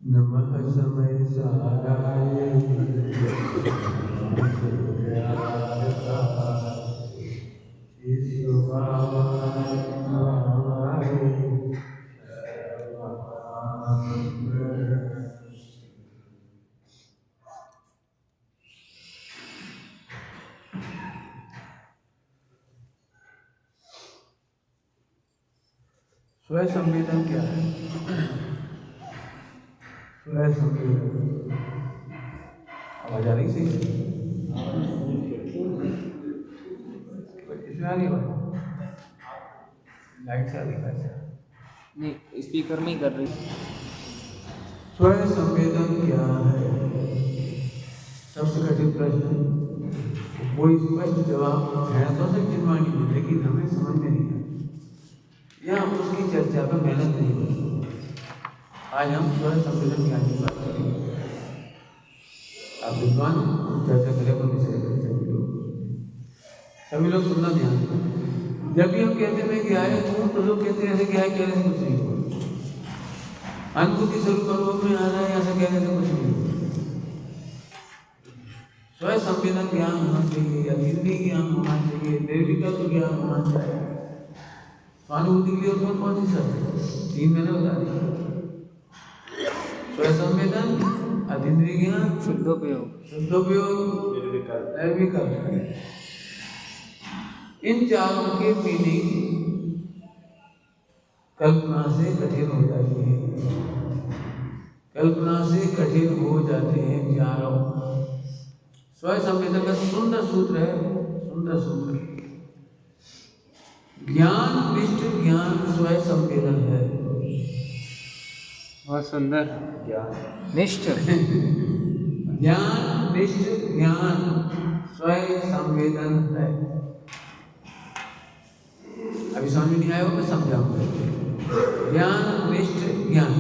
नमः समय साराय स्वयं संवेदन क्या है? स्वयं संवेदन आवाज आ रही सही से? इसमें आ रही बात? लाइट से आ रही कैसे? नहीं, स्पीकर में ही कर रही। स्वयं संवेदन क्या है? सबसे कठिन प्रश्न, कोई स्पष्ट जवाब है तो जिनवाणी में, लेकिन हमें समझ में नहीं आता या उसकी चर्चा पर मेहनत नहीं होती। आज हम स्वयं संवेदन ज्ञान की बात करेंगे। आप विद्वान चर्चा करें बोलने से सभी लोग सुनना ध्यान। जब भी हम कहते हैं कि आए तो लोग कहते हैं कि आए कहने से कुछ नहीं हुआ, अनुभूति स्वरूप अनुभव में आ रहा है, ऐसा कहने से कुछ नहीं हुआ। स्वयं संवेदन ज्ञान होना चाहिए, या इंद्रिय ज्ञान होना चाहिए, निर्विकल्प ज्ञान होना चाहिए। अनुभूति के लिए कौन कौन सी शब्द है? 3 मैंने बता दिया। स्वयं संवेदन, अतीन्द्रिय ज्ञान, शुद्धोपयोग, निर्विकल्प। इन चारों की मीनिंग कल्पना से कठिन हो जाती है। कल्पना से कठिन हो जाते हैं चारों। स्वयं संवेदन का सुंदर सूत्र है, सुंदर सूत्र। ज्ञान निष्ठ ज्ञान स्वयं संवेदन है। बहुत सुंदर। ज्ञान निष्ठ ज्ञान निष्ठ ज्ञान स्वयं संवेदन है। अभी समझ में नहीं आया हो, मैं समझाऊंगा। ज्ञान निष्ठ ज्ञान,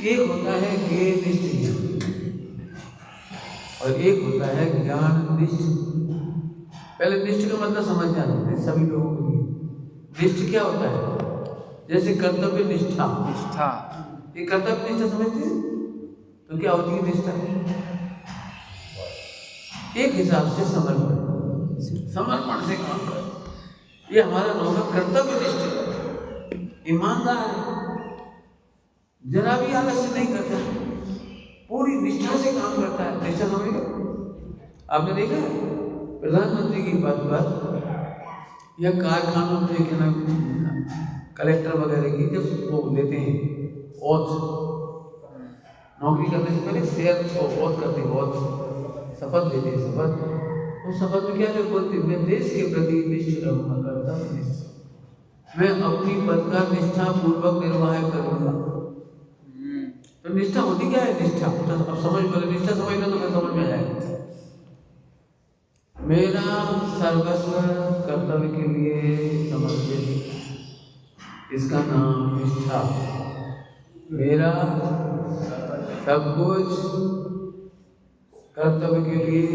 एक होता है ज्ञेय निष्ठ ज्ञान और एक होता है ज्ञान निष्ठ। पहले निष्ठ का मतलब समझ जाना सभी लोगों के लिए। निष्ठ क्या होता है? जैसे कर्तव्य निष्ठा। निष्ठा, ये कर्तव्य निष्ठा समझते हैं? तो क्या होती है निष्ठा? एक हिसाब से समर्पण, समर्पण से काम कर। ये हमारा नाम है कर्तव्य निष्ठ। ईमानदार है, जरा भी आलस्य नहीं करता, पूरी निष्ठा से काम करता है। निष्ठा समझ आपने देखा है प्रधानमंत्री की पद पर या कारखानों में देखना, कलेक्टर वगैरह की जब वो लेते हैं ओथ, नौकरी करने से पहले शेयर ओथ करते हैं, ओथ शपथ लेते हैं। शपथ, उस शपथ में क्या जो बोलते हैं, मैं देश के प्रति निष्ठ रहूंगा, कर्तव्य निष्ठ, मैं अपनी पद का निष्ठा पूर्वक निर्वाह करूंगा। तो निष्ठा होती क्या है? निष्ठा तो अब समझ, पहले निष्ठा समझना तो मैं समझ में आएगा। मेरा सर्वस्व कर्तव्य के लिए समर्पित, इसका नाम निष्ठा। मेरा सब कुछ कर्तव्य के लिए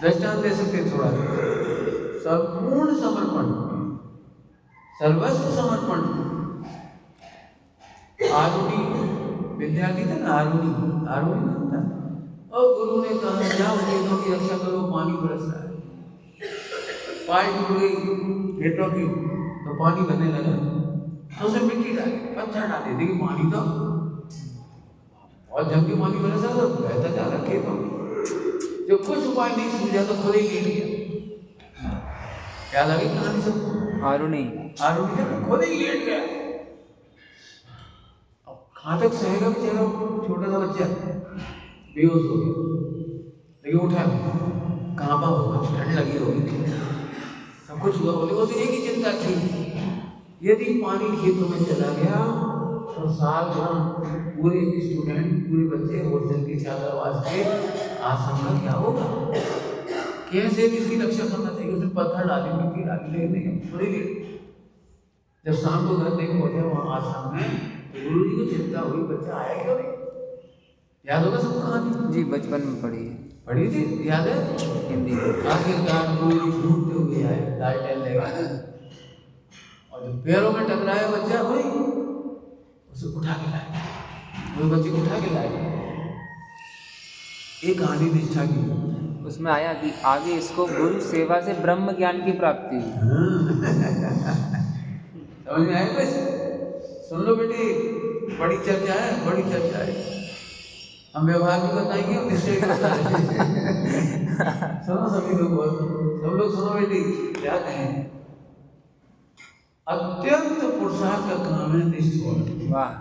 दृष्टांत दे सकते हैं थोड़ा, संपूर्ण समर्पण, सर्वस्व समर्पण। आरुणि विद्यार्थी था ना, आरुणि था, और गुरु ने कहा जाओ खेतों की रक्षा करो, पानी बरस रहा है। पाइप टूट गई खेतों की तो पानी बहने लगा, तो उसमें मिट्टी डाली, पत्थर डाले, देखिए पानी तो और जब भी पानी बरस रहा तो बहता जा रहा खेतों में। जो कुछ उपाय नहीं सूझा तो खुद ही गिर गया। क्या लगी कहानी सबको? आरुणि खुद ही लेट गया। अब कहाँ तक सहेगा बेचारा, छोटा सा बच्चा बेहोश हो गया, लेकिन उठा नहीं, कहाँ पर होगा, ठंड लगी होगी, सब कुछ हुआ। बोले उसे एक ही चिंता थी, यदि पानी खेतों में चला गया तो साल भर पूरे स्टूडेंट, पूरे बच्चे हॉस्टल के छात्रावास के आश्रम का क्या होगा, कैसे भी इसकी रक्षा करना चाहिए। उसने पत्थर डाले, मिट्टी डाली, लेकिन थोड़ी लेट। जब शाम को घर नहीं पहुंचे वहां आश्रम में, तो गुरु जी को चिंता हुई, बच्चा आया क्यों नहीं? याद होगा सबको कहानी? जी बचपन में पढ़ी थी, याद है? हिंदी। आखिरकार गुरु जी ढूंढते हुए आए, लालटेन लेकर, और जब पैरों में टकराया बच्चा, वही उसे उठा के लाए, वो बच्चे को उठा के लाए। एक कहानी निष्ठा की, उसमें आया कि आगे इसको गुरु सेवा से ब्रह्म ज्ञान की प्राप्ति हुई। समझ में आया? बस सुन लो बेटी, बड़ी चर्चा है। हम व्यवहार भी बताएंगे और निश्चय भी बताएंगे। सुनो सभी लोग, सब लोग सुनो बेटी, क्या कहें? अत्यंत पुरुषार्थ का काम है निष्ठ होना। वाह!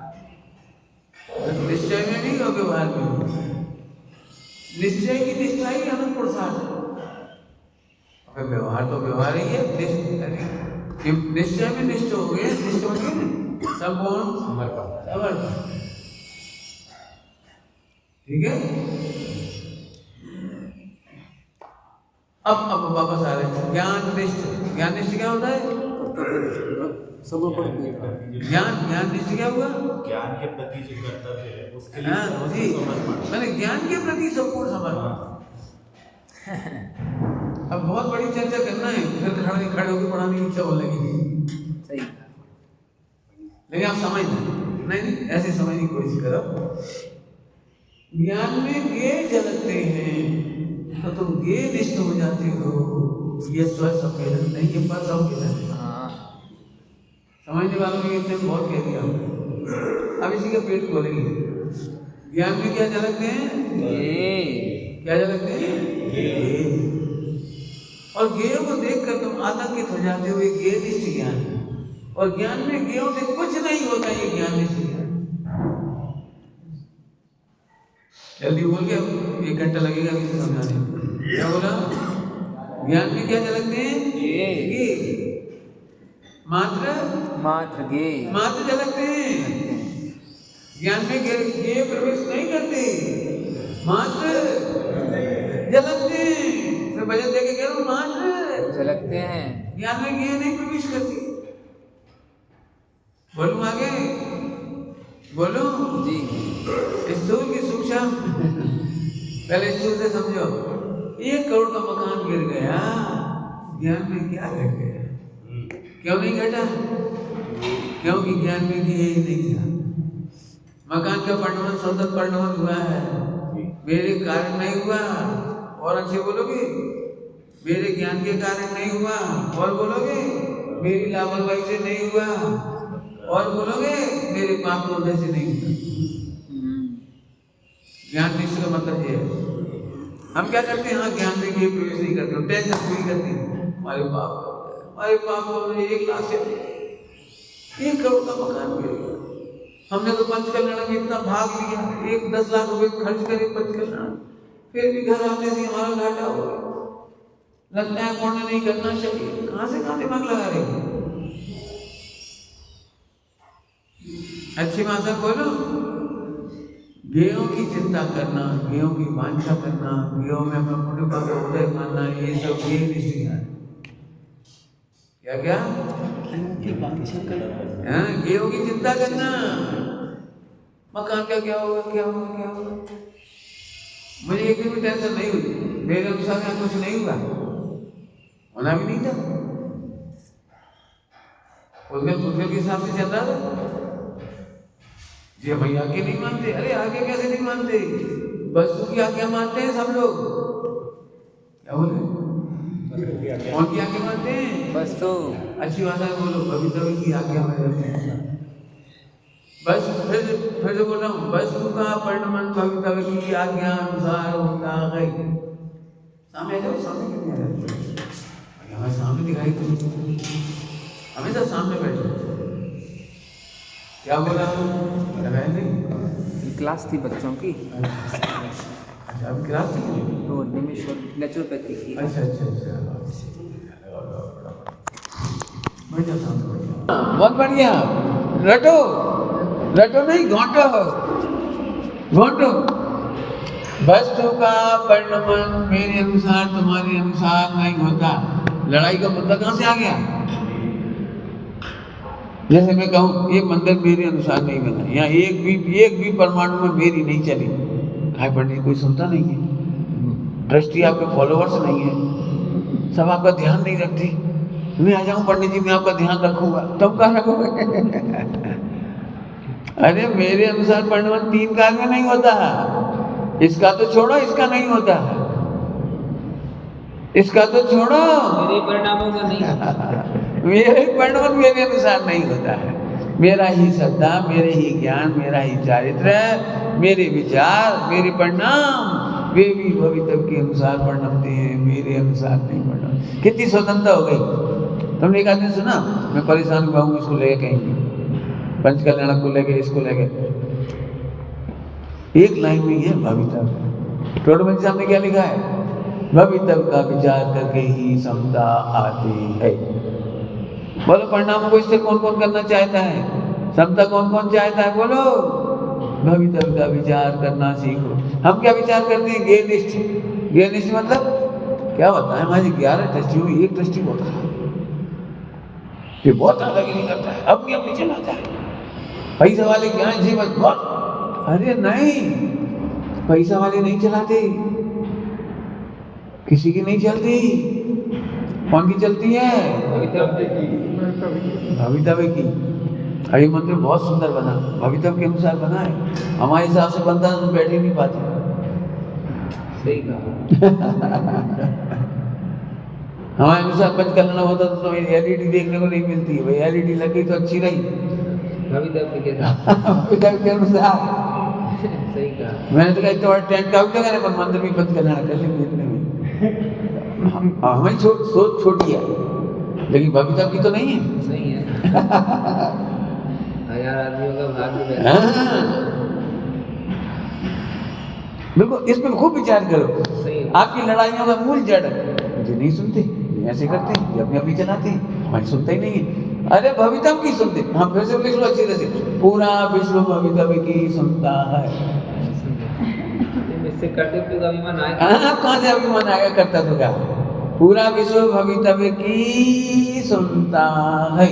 निश्चय में भी और व्यवहार में भी। निश्चय की निष्ठा ही अनंत पुरुषार्थ है। व्यवहार तो व्यवहार ही है, निश्चय में निष्ठ हो गए, निष्ठ हो गए संपूर्ण समर्पण। ठीक है? अब वापस आ रहे हैं ज्ञान निष्ठ क्या होता है? ज्ञान निष्ठ क्या हुआ? ज्ञान के प्रति जो कर्तव्य है उसके लिए मैंने ज्ञान के प्रति संपूर्ण समर्पण। अब बहुत बड़ी चर्चा करना है, फिर खड़े होकर पढ़ाने की इच्छा होने लगी। सही, लेकिन आप समझ नहीं, ऐसे समझने की कोशिश करो। ज्ञान में गे झलकते हैं तो तुम गे निष्ठ हो जाते हो। ये स्व संवेदन नहीं, ये पर संवेदन है। समझने वालों ने इतने बहुत कह दिया, अब इसी का पेट खोलेंगे। ज्ञान में क्या झलकते हैं? क्या झलकते हैं? और गेय को देखकर तुम आतंकित हो जाते हो, ये गेय निष्ठ ज्ञान है। और ज्ञान में गेयों से कुछ नहीं होता, ये ज्ञान निष्ठ ज्ञान। जल्दी बोल गया, 1 घंटा लगेगा किसी समझाने में। क्या बोला? ज्ञान में क्या झलकते हैं? गे। मात्र झलकते हैं। ज्ञान में गे प्रवेश नहीं करते, मात्र झलकते हैं। मैं भजन देके कह रहा हूँ, मात्र झलकते हैं। ज्ञान में गे नहीं प्रवेश करती। बोलूं आगे? बोलूं जी। स्थूल की सूक्ष्म, पहले स्थूल से समझो। 1 करोड़ का मकान गिर गया, ज्ञान में क्या घट गया? क्यों नहीं घटा? क्योंकि ज्ञान में ये नहीं था। मकान का पंडवन सौदत पंडवन हुआ है, मेरे कारण नहीं हुआ। और अच्छे बोलोगे, मेरे ज्ञान के कारण नहीं हुआ। और बोलोगे, मेरी लापरवाही से नहीं हुआ। और बोलोगे, मेरे पाप क्रोध से नहीं हुआ। ज्ञान निष्ठ का मतलब ये है। हम क्या करते हैं? हाँ, ज्ञान में ये प्रवेश नहीं करते हो, टेंशन पूरी करते हैं। हमारे पाप 1 लाख से 1 करोड़ का मकान गिर गया। हमने तो पंचकल्याण में इतना भाग लिया, 10 लाख रुपए खर्च करे पंचकल्याण, फिर भी घर आने से हमारा घाटा हो गया। लगता है पुण्य नहीं करना चाहिए। कहाँ से कहाँ दिमाग लगा रहे हो? अच्छी भाषा बोलो। गेयों की चिंता करना, गेयों की वांछा करना, गेयों में अपना पुण्य का उदय मानना, ये सब गेय निष्ठ ज्ञान। क्या गेयों की चिंता करना, मकान का क्या होगा। मुझे एक दिन भी टेंशन नहीं हुई। मेरे अनुसार यहाँ कुछ नहीं हुआ, होना भी नहीं था। पुद्गल के हिसाब से चल रहा था। ये भैया आगे नहीं मानते, अरे आगे कैसे नहीं मानते, वस्तु की आज्ञा मानते हैं सब लोग। क्या बोले, कौन की आज्ञा मानते हैं? वस्तु। अच्छी भाषा में बोलो, भवितव्य की आज्ञा में रहते हैं। बस फिर से बोल रहा हूँ, वस्तु का परिणमन भवितव्य की आज्ञा अनुसार होता है। सामने आ जाओ, सामने क्यों नहीं आ रहे? हमें सामने दिखाई दो, हमेशा सामने बैठो। क्या बोला हूँ? नहीं क्लास थी बच्चों की। अच्छा, अभी क्लास थी तो निमिष और नेचुरोपैथी की। अच्छा। बहुत बढ़िया, रटो नहीं, घोंटो। वस्तु का परिणमन मेरे अनुसार तुम्हारे अनुसार नहीं होता। लड़ाई का मुद्दा कहाँ से आ गया? जैसे मैं कहूँ ये मंदिर मेरे अनुसार नहीं बना, यहाँ एक भी परमाणु में मेरी नहीं चली। हाय पंडित कोई सुनता नहीं है, ट्रस्टी आपके फॉलोअर्स नहीं है, सब आपका ध्यान नहीं रखती। मैं आ जाऊँ पंडित जी, मैं आपका ध्यान रखूंगा, तुम कहाँ रखोगे? अरे मेरे अनुसार परिणमन 3 काल में नहीं होता है। इसका तो छोड़ो, इसका नहीं होता है। इसका तो छोड़ो, मेरे परिणामों का नहीं। मेरे परिणमन मेरे अनुसार नहीं होता है। मेरा ही श्रद्धा, मेरे ही ज्ञान, मेरा ही चारित्र, मेरे विचार, मेरे परिणाम, वे भी भवितव्य के अनुसार परिणमते हैं, मेरे अनुसार नहीं परिणमते। कितनी स्वतंत्रता हो गई। तुमने एक आदमी सुना, मैं परेशान हुआ हूँ, इसको लेके कहीं पंचकल्याण को लेके, इसको लेके, एक लाइन में है भवितव्य। टोटल सामने क्या लिखा है? भवितव्य का विचार करके ही समता आती है। बोलो परिणामों को स्थिर कौन कौन करना चाहता है? समता कौन कौन चाहता है? बोलो भवितव्य का विचार करना सीखो। हम क्या विचार करते हैं? गेयरनिष्ठ मतलब क्या होता है? हमारी 11 ट्रस्टियों में एक ट्रस्टी होता है, ये बहुत अलग नहीं करता है, अपनी चलाता है। पैसा वाले ज्ञान जी बस बहुत, अरे नहीं, पैसा वाले नहीं चलाते, किसी की नहीं चलती। कौन की चलती है? भवितव्य की। अभी मंदिर बहुत सुंदर बना, भवितव्य के अनुसार बना है। हमारे हिसाब से बनता तो बैठ ही नहीं पाते। सही कहा। हमारे अनुसार पंचकल्याण होता तो एलईडी देखने को नहीं मिलती है। भाई एलईडी लग गई तो अच्छी रही, भवितव्य के भवितव्य के अनुसार। सही कहा। मैंने तो कहा इतना बड़ा टेंट का भी लगा, पर मंदिर में पंचकल्याण कर लेंगे। हमारी सोच छोटी है, लेकिन भवितव्य की तो नहीं है। नहीं है। 1000 आदमियों का भाग्य वैसा। बिल्कुल, इस पर खूब विचार करो। सही। आपकी लड़ाइयों का मूल जड़ मुझे नहीं सुनते, ऐसे करते, ये अपनी चलाते हैं, हमारी सुनता ही नहीं है। अरे भवितव्य की सुनते। हाँ, फिर से लिख लो अच्छी तरह से, पूरा विश्व भवितव्य की सुनता है। इससे कर्तव्य का अभिमान आएगा। कहाँ से अभिमान आएगा कर्तव्य का? पूरा विश्व भवितव्य की सुनता है।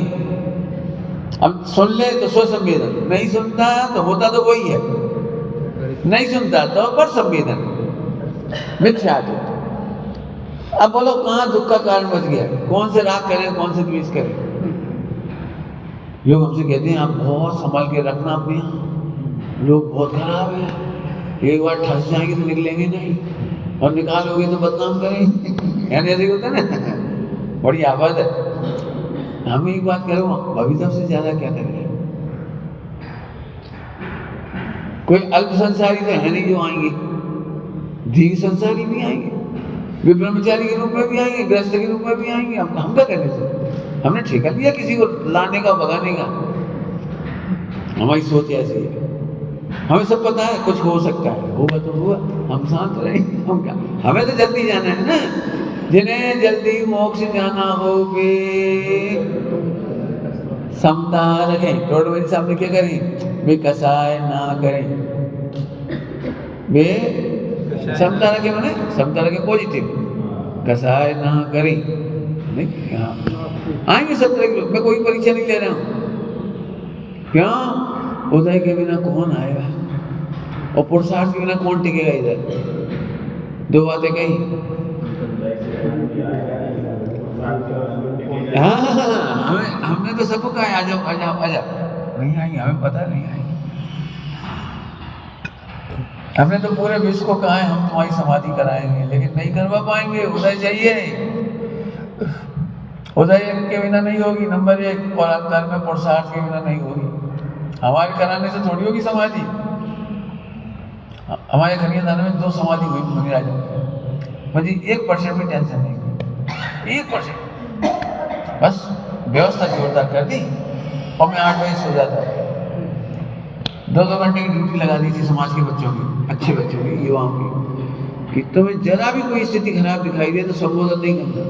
अब सुन ले तो स्व संवेदन, नहीं सुनता तो होता तो वही है, नहीं सुनता तो पर संवेदन, मिथ्या। अब बोलो कहाँ दुख का कारण बच गया? कौन से राग करें, कौन से द्वेष करें? लोग हमसे कहते हैं आप बहुत संभाल के रखना अपने यहाँ, लोग बहुत खराब है, एक बार ठस जाएंगे तो निकलेंगे नहीं, और निकालोगे तो बदनाम करेंगे। यानी ऐसे होता है ना, बड़ी आवाज है। हम एक बात करो, भवितव्य से ज्यादा क्या करेंगे? कोई अल्प संसारी तो है नहीं जो आएंगे, दीर्घ संसारी भी आएंगे, वे ब्रह्मचारी के रूप में भी आएंगे, गृहस्थ के रूप में भी आएंगे। हम क्या करने से? हमने ठेका लिया किसी को लाने का, भगाने का? हमारी सोच ऐसी है। हमें सब पता है कुछ हो सकता है, होगा तो हुआ, हम शांत रहेंगे। हम क्या, हमें तो जल्दी जाना है ना। जिन्हें जल्दी मोक्ष जाना हो वे समता रखें। टोटल सामने क्या करें? वे कसाय ना करें, वे समता रखें। मैंने समता रखें पॉजिटिव, कसाय ना करें। नहीं, आएंगे सब तरह के लोग। मैं कोई परीक्षा नहीं ले रहा हूँ। क्यों? उदय के बिना कौन आएगा, और पुरुषार्थ के बिना कौन टिकेगा इधर? दो बातें कही। हाँ हमने तो सबको कहा आ जाओ आ जाओ आ जाओ, नहीं आई, हमें पता नहीं आई। हमने तो पूरे विश्व को कहा है हम तुम्हारी समाधि कराएंगे, लेकिन नहीं करवा पाएंगे। उदय चाहिए, उदय के बिना नहीं होगी नंबर 1, और अंतर में पुरुषार्थ के बिना नहीं होगी। हमारे कराने से थोड़ी होगी समाधि। हमारे खनियादान में 2 समाधि हुई मुनिराजों की, मुझे 1% भी टेंशन नहीं, 1%। बस व्यवस्था जोरदार कर दी और मैं 8 बजे सो जाता। 2-2 घंटे की ड्यूटी लगा दी थी समाज के बच्चों की, अच्छे बच्चों की, युवाओं की, कि तुम्हें जरा भी कोई स्थिति खराब दिखाई दे तो संबोधन नहीं करना,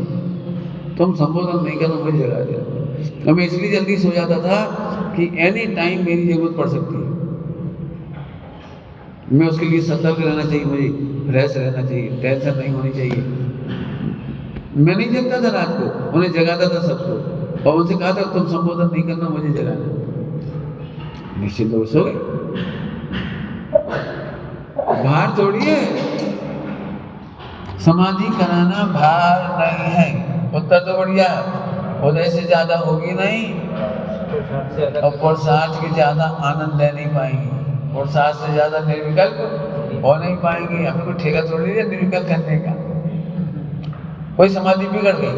तुम संबोधन नहीं करना, मुझे जगा देना। तो मैं इसलिए जल्दी सो जाता था कि एनी टाइम मेरी जरूरत पड़ सकती है, मैं उसके लिए सतर्क रहना चाहिए, मुझे फ्रेश रहना चाहिए, टेंशन नहीं होनी चाहिए। मैं नहीं जगता था रात को, उन्हें जगाता था सबको और उनसे कहा था तुम संबोधन नहीं करना, मुझे जगाना। निश्चित लोग सो गए। भार थोड़ी है, समाधि कराना भार नहीं है। उत्तर तो बढ़िया, उदय से ज्यादा होगी नहीं और पुरुषार्थ के ज्यादा आनंद ले नहीं पाएंगे, पुरुषार्थ से ज्यादा निर्विकल्प हो नहीं पाएंगे। हमें कोई ठेका थोड़ी है निर्विकल्प करने का। कोई समाधि बिगड़ गई,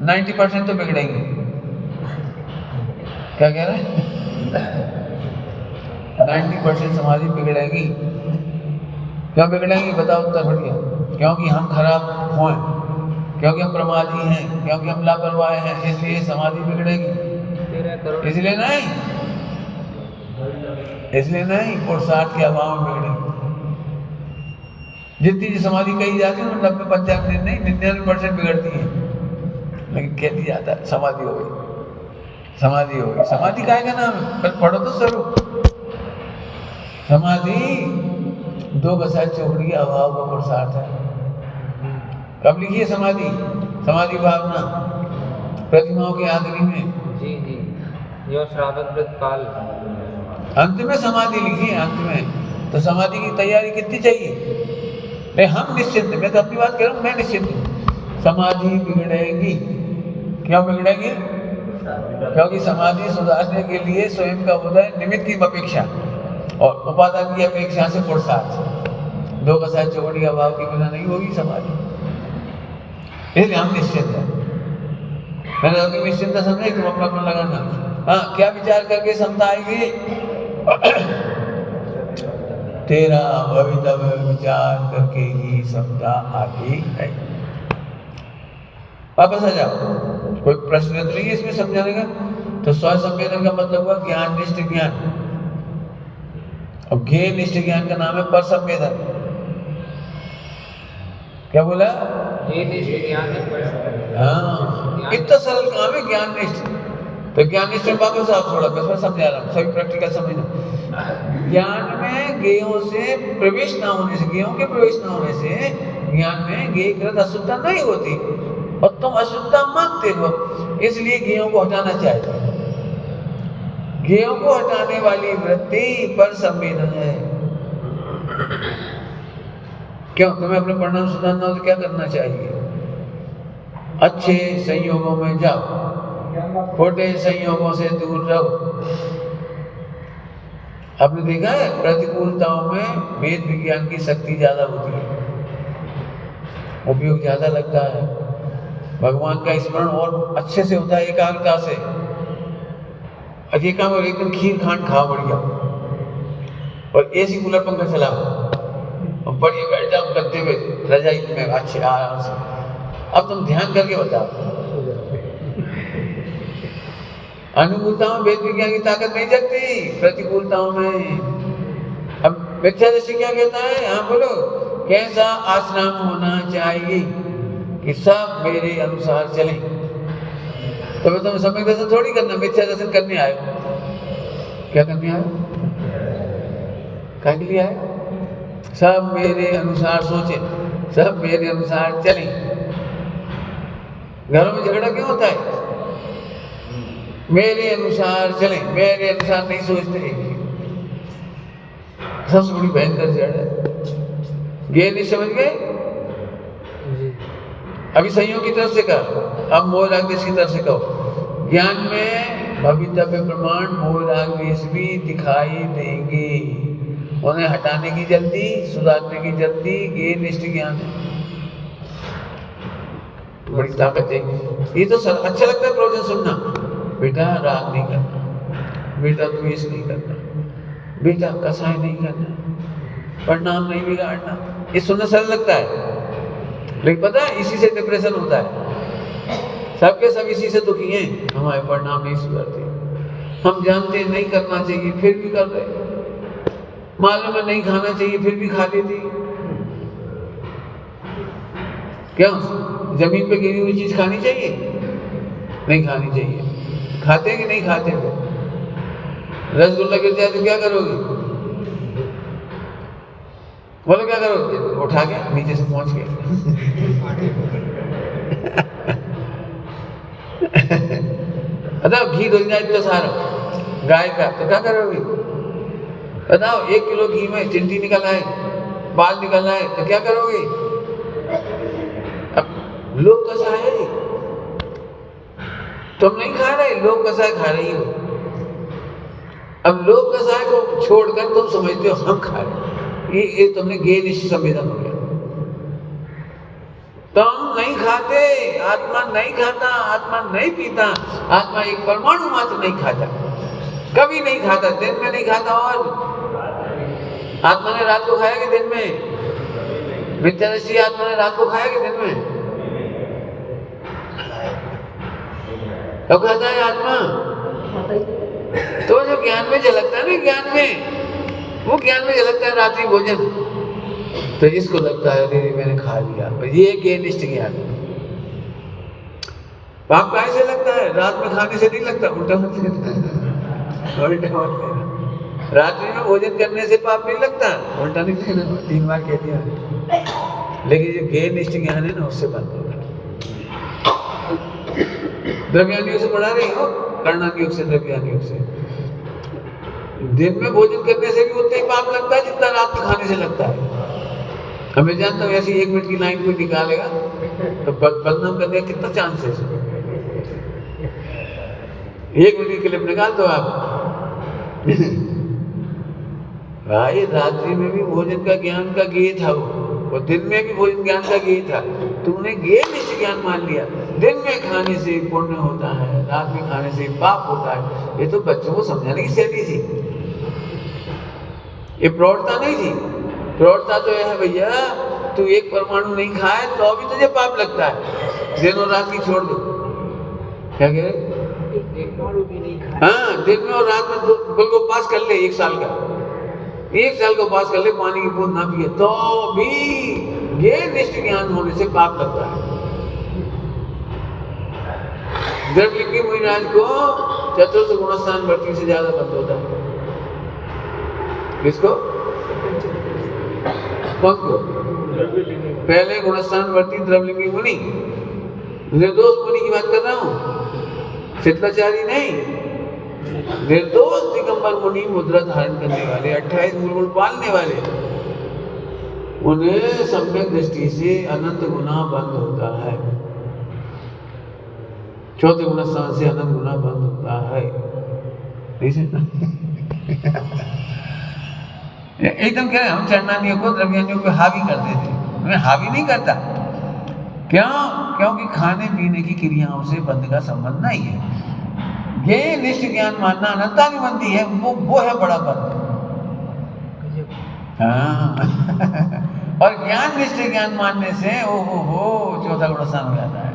90% तो बिगड़ेंगे। क्या कह रहे हैं? 90% समाधि बिगड़ेगी। क्यों बिगड़ेगी बताओ उत्तर बढ़िया। क्योंकि हम खराब हों, क्योंकि हम प्रमादी हैं, क्योंकि हम लापरवाह हैं, इसलिए समाधि बिगड़ेगी। इसलिए नहीं पुरुषार्थ के अभाव में बिगड़ेगी। जितनी समाधि कही जाती है 90-95 नहीं 99% बिगड़ती है, लेकिन कह दिया जाता है समाधि हो गई, समाधि हो गई। समाधि का नाम है, पढ़ो तो स्वरूप। समाधि 2 गज चौकड़ी के अभाव का पुरुषार्थ है। कब लिखी है समाधि? समाधि भावना प्रतिमाओं के आदि में जी जी, यो श्रावण व्रत काल अंत में समाधि लिखी है, अंत में। तो समाधि की तैयारी कितनी चाहिए? नहीं हम निश्चिंत, मैं तो अपनी बात कह रहा हूँ, मैं निश्चिंत हूँ। समाधि बिगड़ेगी। क्यों बिगड़ेगी? क्योंकि समाधि सुधारने के लिए स्वयं का उदय निमित्त की अपेक्षा और उपादान की अपेक्षा से पुरुषार्थ 2 का साथ चौकड़ी का भाव के बिना नहीं होगी समाधि। इसलिए हम निश्चिंत हैं। मैंने अभी निश्चिंत समझे, तुम अपना अपना लगाना। हाँ, क्या विचार करके समता आएगी? तेरा भवितव्य विचार करके ही समता आती है। वापस आ जाओ, कोई प्रश्न तो नहीं है इसमें समझाने का। तो स्व संवेदन का मतलब हुआ ज्ञान निष्ठ ज्ञान, और ज्ञेय निष्ठ ज्ञान का नाम है पर संवेदन। क्या बोला? ये निष्ठ ज्ञान है पर संवेदन। हाँ, इतना सरल काम है ज्ञान निष्ठ। तो ज्ञान निष्ठ में वापस आओ थोड़ा, बस मैं समझा रहा हूँ, सभी प्रैक्टिकल समझना। ज्ञान में गेयों से प्रवेश ना होने से, गेयों के प्रवेश ना होने से ज्ञान में गेय कृत अशुद्धता नहीं होती, और तुम अशुद्धता मानते हो, इसलिए गेयों को हटाना चाहते हो। गेयों को हटाने वाली वृत्ति पर संवेदन है। क्यों? तुम्हें अपने परिणाम सुधारना हो तो क्या करना चाहिए? अच्छे संयोगों में जाओ, खोटे संयोगों से दूर रहो। आपने देखा है प्रतिकूलताओं में वेद विज्ञान की शक्ति ज्यादा होती है, उपयोग ज्यादा लगता है, भगवान का स्मरण और अच्छे से होता है, एकाग्रता से। अजय काम और एकदम खीर खांड खाओ बढ़िया, और एसी कूलर पंखा चलाओ और बढ़िया बैठ जाओ गद्दे में रजाई में अच्छे आराम से। अब तुम ध्यान करके बताओ, अनुकूलताओं में वेद विज्ञान की ताकत नहीं जगती, प्रतिकूलताओं में। अब मिथ्या दृष्टि क्या कहता है? हाँ बोलो, कैसा आश्रम होना चाहिए कि सब मेरे अनुसार चले। तो मैं तुम्हें सम्यक दर्शन थोड़ी करना, मिथ्या दर्शन करने आए। क्या करने आए? क्या के लिए आए? सब मेरे अनुसार सोचे, सब मेरे अनुसार चले। घरों में झगड़ा क्यों होता है? मेरे अनुसार चले, मेरे अनुसार नहीं सोचते। सबसे बड़ी भयंकर जड़ है। ये नहीं समझ गए? अभी संयोग की तरफ से कहा, अब मोह राग देश की तरफ से कहो। ज्ञान में भवितव्य प्रमाण मोह राग देश भी दिखाई देंगे। उन्हें हटाने की जल्दी, सुधारने की जल्दी, ये निष्ठ ज्ञान है। बड़ी ताकत है। ये तो अच्छा लगता है प्रवचन सुनना, बेटा राग नहीं करना, बेटा द्वेष नहीं करना, बेटा कसाय नहीं करना, परिणाम नहीं बिगाड़ना, ये सुनना सरल लगता है। लेकिन पता है इसी से डिप्रेशन होता है। सबके सब इसी से दुखी हैं, हमारे परिणाम नहीं सुधरते, हम जानते नहीं करना चाहिए फिर भी कर रहे, मालूम है नहीं खाना चाहिए फिर भी खा लेती। क्या जमीन पे गिरी हुई चीज खानी चाहिए? नहीं खानी चाहिए। खाते हैं कि नहीं खाते? फिर रसगुल्ला गिर जाए तो क्या करोगे? बोलो क्या करोगे? उठा के नीचे से पहुंच के बताओ घी डल जाए तो सारा गाय का, तो क्या करोगे? बताओ 1 किलो घी में चिंटी निकल आए, बाल निकल आए, तो क्या करोगे? अब लोग कसाय है, तुम नहीं खा रहे, लोग कसाय खा रही हो। अब लोग कसाय को छोड़कर तुम समझते हो हम खा रहे, ये तुमने गे निश्चित संवेदन हो गया। तुम नहीं खाते, आत्मा नहीं खाता, आत्मा नहीं पीता, आत्मा एक परमाणु मात्र नहीं खाता, कभी नहीं खाता, दिन में नहीं खाता। और आत्मा ने रात को खाया कि दिन में? विद्यादृष्टि आत्मा ने रात को खाया कि दिन में? तो खाता है आत्मा। तो जो ज्ञान में झलकता है ना, ज्ञान में, वो ज्ञान में झलकता है रात्रि भोजन, तो इसको लगता है अरे मैंने खा लिया। ये ज्ञान निष्ठ ज्ञान। पाप काहे से लगता है? रात में खाने से नहीं लगता, उल्टा मत लेना, उल्टा मत लेना। रात्रि में भोजन करने से पाप नहीं लगता, उल्टा नहीं लेना, 3 बार कह दिया। लेकिन जो ज्ञान निष्ठ ज्ञान है ना, उससे बंद होगा। द्रव्यान से पढ़ा रही हो, कर्णान योग से, द्रव्यान योग से। दिन में भोजन करने से भी उतना ही पाप लगता है जितना रात में खाने से लगता है। हमें जानता हूँ ऐसी 1 मिनट की लाइन कोई निकालेगा तो बदनाम करने का कितना चांस है। 1 मिनट की क्लिप निकाल दो आप। भाई रात्रि में भी भोजन का ज्ञान का गेय था वो, दिन में भी भोजन ज्ञान का गेय था। तुमने गेय निश्चय ज्ञान मान लिया। दिन में खाने से पुण्य होता है, रात में खाने से पाप होता है। ये तो बच्चों को समझाने की शैली थी, ये प्रौढ़ता नहीं थी। प्रौढ़ता तो यह है भैया, तू एक परमाणु नहीं खाए तो अभी तुझे पाप लगता है, दिन और रात की छोड़ दो। क्या कह रहे? हाँ, दिन में और रात में बिल्कुल को पास कर ले 1 साल का, 1 साल को पास कर ले, पानी की बूंद ना पिए तो भी ये निष्ठ ज्ञान होने से पाप लगता है। द्रव्यलिंगी मुनिराज को चतुर्थ गुणस्थान वर्ती से ज्यादा बंद होता है। किसको? कौन को? पहले गुणस्थान वर्ती द्रव्यलिंगी मुनि, निर्दोष मुनि की बात कर रहा हूँ, शितलाचारी नहीं। निर्दोष दिगंबर मुनि, मुद्रा धारण करने वाले, 28 मूल पालने वाले, उन्हें सम्यक दृष्टि से अनंत गुना बंद होता है। चौथे गुणस्थान से अनंत गुना बंद होता है। एकदम कह रहे हम चरणानियों को द्रव्यानियों को हावी कर देते, मैं हावी नहीं करता। क्यों? क्योंकि खाने पीने की क्रियाओं से बंध का संबंध नहीं है। ये निष्ठ ज्ञान मानना अनंतानुबंधी है, वो है बड़ा बंध। हाँ और ज्ञान निष्ठ ज्ञान मानने से ओ चौथा गुणस्थान हो जाता है।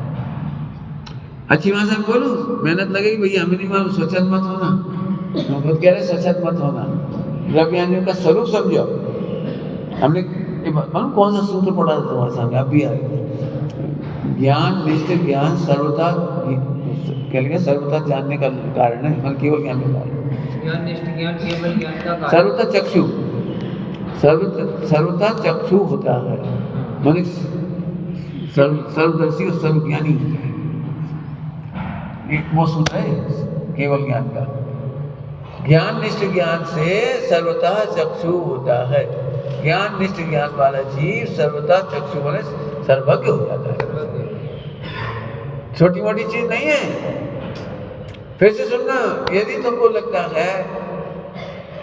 अच्छी भाषा में बोलूं, मेहनत लगेगी भैया, हमें नहीं मालूम, स्वच्छंद मत होना। हम खुद कह रहे स्वच्छंद मत होना। द्रव्यानियों का स्वरूप समझो। हमने मालूम कौन सा सूत्र पढ़ा था तुम्हारे सामने, अब भी आ ज्ञान निष्ठ ज्ञान सर्वथा, कह लेंगे सर्वथा जानने का कारण है, मतलब केवल ज्ञान का कारण। ज्ञान निष्ठ ज्ञान केवल ज्ञान का कारण। सर्वथा चक्षु, सर्वथा चक्षु होता है, मतलब सर्वदर्शी और सर्वज्ञानी होता है। वो सूत्र है केवल ज्ञान का। ज्ञान निष्ठ ज्ञान से सर्वथा चक्षु होता है। ज्ञान निष्ठ ज्ञान वाला जीव सर्वथा चक्षु वाले सर्वज्ञ हो जाता है। छोटी मोटी चीज नहीं है। फिर से सुनना, यदि तुमको लगता है,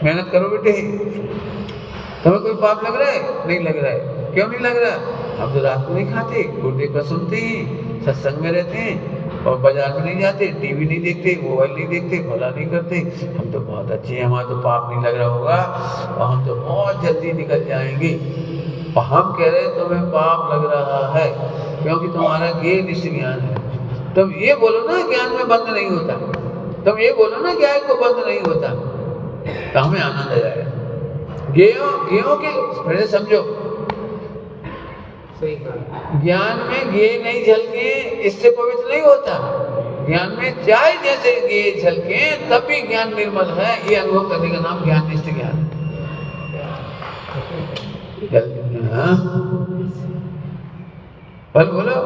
मेहनत करो बेटे, तुम्हें कोई पाप लग रहा है? नहीं लग रहा है। क्यों नहीं लग रहा? हम तो रात को नहीं खाते, गुरुदेव का सुनते हैं, सत्संग में रहते हैं और बाजार में नहीं जाते, टीवी नहीं देखते, मोबाइल नहीं देखते, भला नहीं करते। हम तो बहुत अच्छे हैं, हमारा तो पाप नहीं लग रहा होगा और हम तो बहुत जल्दी निकल जाएंगे। और हम कह रहे हैं तुम्हें पाप लग रहा है क्योंकि तुम्हारा ज्ञेय निश्चय ज्ञान है। तुम ये बोलो ना ज्ञान में बंद नहीं होता, तुम ये बोलो ना ज्ञान को बंद नहीं होता, तो हमें आनंद आ जाएगा। ज्ञेयों के पहले समझो, सही कहा। ज्ञान में ज्ञेय नहीं झलके इससे पवित्र नहीं होता। ज्ञान में चाहे जैसे ज्ञेय झलके तब भी ज्ञान निर्मल है, ये अनुभव करने का नाम ज्ञान निष्ठ ज्ञान। बोलो,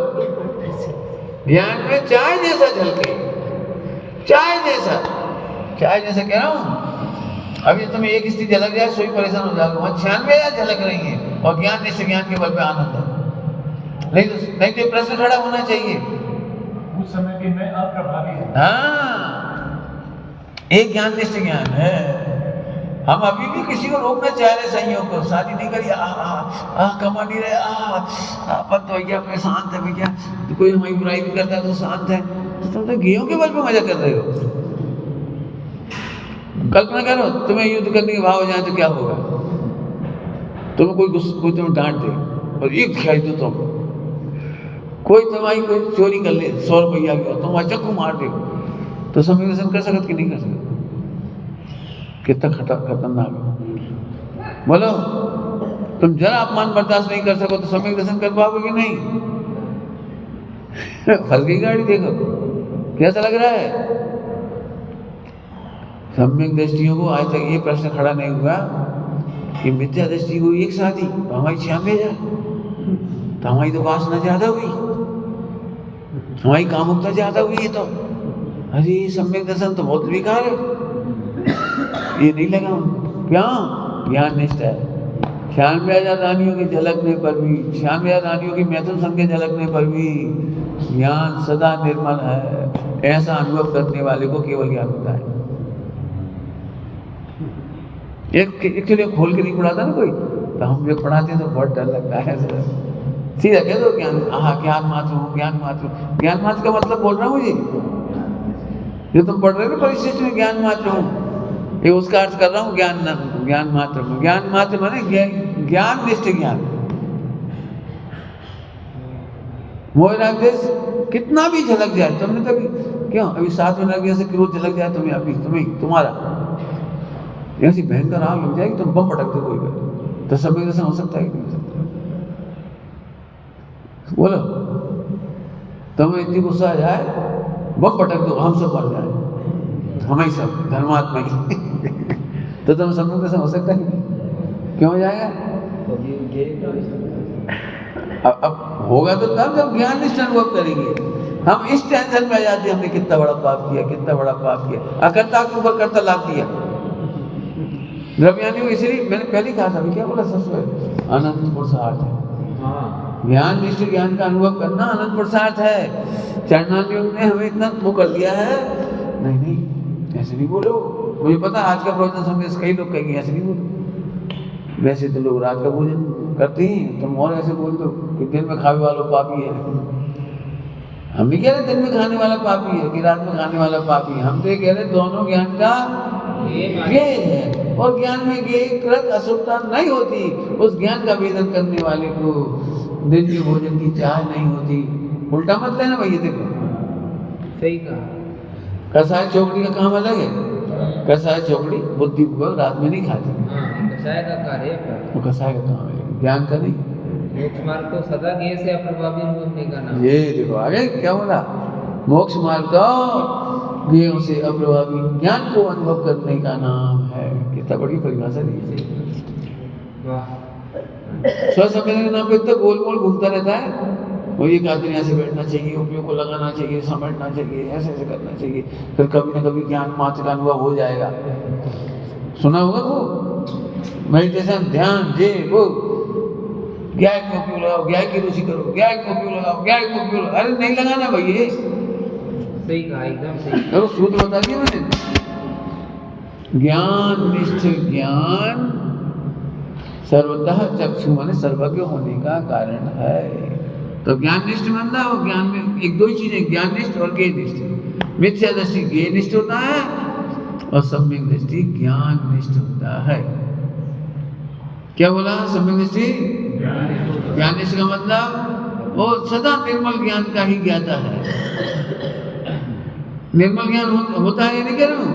ज्ञान में चाहे जैसा झलके, चाहे जैसा कह रहा हूं। अभी तुम्हें एक स्थिति झलक जाए सोई परेशान हो जाओगे, वहां 96 झलक रही है और ज्ञान निश्चय ज्ञान के बल पे आनंद है। नहीं तो प्रश्न खड़ा होना चाहिए उस समय भी मैं अप्रभावी हूँ। हाँ, एक ज्ञान निश्चय ज्ञान है। हम अभी भी किसी को रोकना चाह रहे, संयोग को, शादी नहीं करी, कमा नहीं रहे, अपन तो भैया अपने शांत है भैया, तो कोई हमारी बुराई भी करता है तो शांत है। तो तुम तो गेहूं के बल पे मजा कर रहे हो। कल्पना करो तुम्हें युद्ध करने के भाव हो जाए तो क्या होगा? तुम्हें कोई तुम्हें डांट दे और एक दिखाई दो, तुम कोई तुम्हारी कोई चोरी कर ले 100 रुपया की, तुम चक्कू मार दे, तो समय दर्शन कर सकते कि नहीं कर सकते? कितना खतरनाक है। बोलो, तुम जरा अपमान बर्दाश्त नहीं कर सको तो समय दर्शन कर पाओगे कि नहीं? फंस गई गाड़ी, देखो कैसा लग रहा है। सम्यक दृष्टियों को आज तक ये प्रश्न खड़ा नहीं हुआ कि मिथ्या दृष्टि को एक साथी तो हमारी 96 तो हमारी तो वासना ज्यादा हुई, हमारी कामुकता ज्यादा हुई है। तो अरे सम्यक दर्शन तो बहुत बेकार है, ये नहीं लगा। क्या ज्ञान निष्ठा है। 96,000 रानियों के झलकने पर भी, 96,000 रानियों की मैथुन संघ के झलकने पर भी ज्ञान सदा निर्मल है। ऐसा अनुभव करने वाले को केवल ज्ञान होता है। एक के लिए खोल के नहीं पढ़ाता ना कोई, तो हम जब पढ़ाते हैं तो बहुत डर लगता है। सीधा कह दो ज्ञान, ज्ञान मात्र हूँ, ज्ञान मात्र। ज्ञान मात्र का मतलब बोल रहा हूँ जी, जो तुम पढ़ रहे हो परिशिष्ट में ज्ञान मात्र हूँ, ये उसका अर्थ कर रहा हूँ ज्ञान मात्र हूँ। ज्ञान मात्र माने ज्ञान निष्ठ ज्ञान। मोह राग देश कितना भी झलक जाए, तुमने कभी क्यों अभी 7 में लग गया से क्रोध झलक जाए तुम्हें, अभी तुम्हारा ऐसी भयंकर आग लग जाएगी, तुम बम पटक दो कोई बात, तो सब ऐसा हो सकता है कि नहीं हो सकता? बोलो, तुम्हें इतनी गुस्सा आ जाए बम पटक दो, हम सब मर जाए, हम ही सब धर्मात्मा ही तो तुम सब कैसा हो सकता है कि नहीं? क्यों हो जाएगा? अब होगा तो तब जब ज्ञान निष्ठ अनुभव करेंगे। हम इस टेंशन में आ जाते हैं हमने कितना बड़ा पाप किया, कितना बड़ा पाप किया, अकर्ता के ऊपर कर्ता लाद दिया। द्रव्यानी इसलिए मैंने पहले कहा था, क्या बोला ससुर, अनंत पुरुषार्थ है। ज्ञान निश्चय ज्ञान का अनुभव करना अनंत पुरुषार्थ है। चरणार्थियों ने हमें इतना वो कर दिया है, नहीं ऐसे नहीं बोलो। मुझे पता आज का प्रवचन सुन के कई लोग कहेंगे ऐसे नहीं बोलो, वैसे तो लोग रात का भोजन करते हैं, तुम और ऐसे बोल दो कि दिन में खाने वाला पापी है। हम भी कह रहे दिन में खाने वाला पापी है कि रात में खाने वाला पापी है। हम तो ये कह रहे दोनों ज्ञान का ज्ञेय है, और ज्ञान में ज्ञेय कृत अशुद्धता नहीं होती। उस ज्ञान का वेदन करने वाले को दिन के भोजन की चाह नहीं होती। उल्टा मत लेना भैया, देखो सही कहा। कसाई चौकड़ी का काम अलग है। कसाई चौकड़ी बुद्धि पूर्वक रात में नहीं खाती, कसाय का कार्य वो कसाई का काम है, ज्ञान का नहीं। मोक्ष मार्ग तो सदा ज्ञेय से अप्रभावी अनुभव नहीं करना। ये देखो आगे क्या बोला, मोक्ष मार्ग तो ज्ञेयों से अप्रभावी ज्ञान को अनुभव करने का नाम है। कितना बड़ी परिभाषा दी है। स्वसंवेदन के नाम पे इतना गोल गोल घूमता रहता है। वो ये कहते हैं ऐसे बैठना चाहिए, उपयोग को लगाना चाहिए, समझना चाहिए, ऐसे ऐसे करना चाहिए, फिर कभी ना कभी ज्ञान मात्र का अनुभव हो जाएगा। सुना होगा वो मेडिटेशन, ध्यान, जे वो ज्ञान को उपयोग लगाओ, ज्ञान की रुचि करो, ज्ञान को उपयोग लगाओ, ज्ञान को उपयोग लगाओ। अरे नहीं लगाना भैया, सही कहा, एकदम सही। देखो सूत्र बता दिया मैंने, ज्ञान निष्ठ ज्ञान सर्वतः चक्षु माने सर्वज्ञ होने का कारण है। तो ज्ञान निष्ठ मतलब वो ज्ञान में एक दो ही चीजें, ज्ञान निष्ठ और ज्ञेय निष्ठ। मिथ्या दृष्टि ज्ञेय निष्ठ होता है और सम्यक दृष्टि ज्ञान निष्ठ होता है। क्या बोला? सम्यक दृष्टि ज्ञान निष्ठ का मतलब वो सदा निर्मल ज्ञान का ही ज्ञाता है। निर्मल ज्ञान होता है ये नहीं कह रहा हूँ,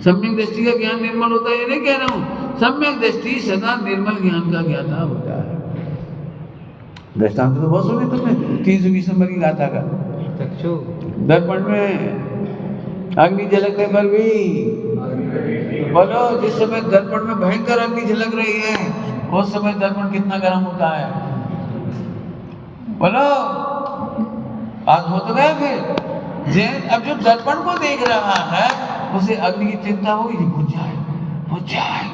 सम्यक दृष्टि का ज्ञान निर्मल होता है ये नहीं कह रहा हूँ। सम्यक दृष्टि सदा निर्मल ज्ञान का ज्ञाता होता है। दृष्टांत तो बहुत सुने तुमने 320 नंबर की गाथा का। चक्षु दर्पण में अग्नि झलकने पर भी बोलो, जिस समय दर्पण में भयंकर अग्नि झलक रही है उस समय दर्पण कितना गर्म होता है? बोलो, आज हो तो गया फिर। अब जो दर्पण को देख रहा है उसे अग्नि की चिंता होगी, बुझ जाए,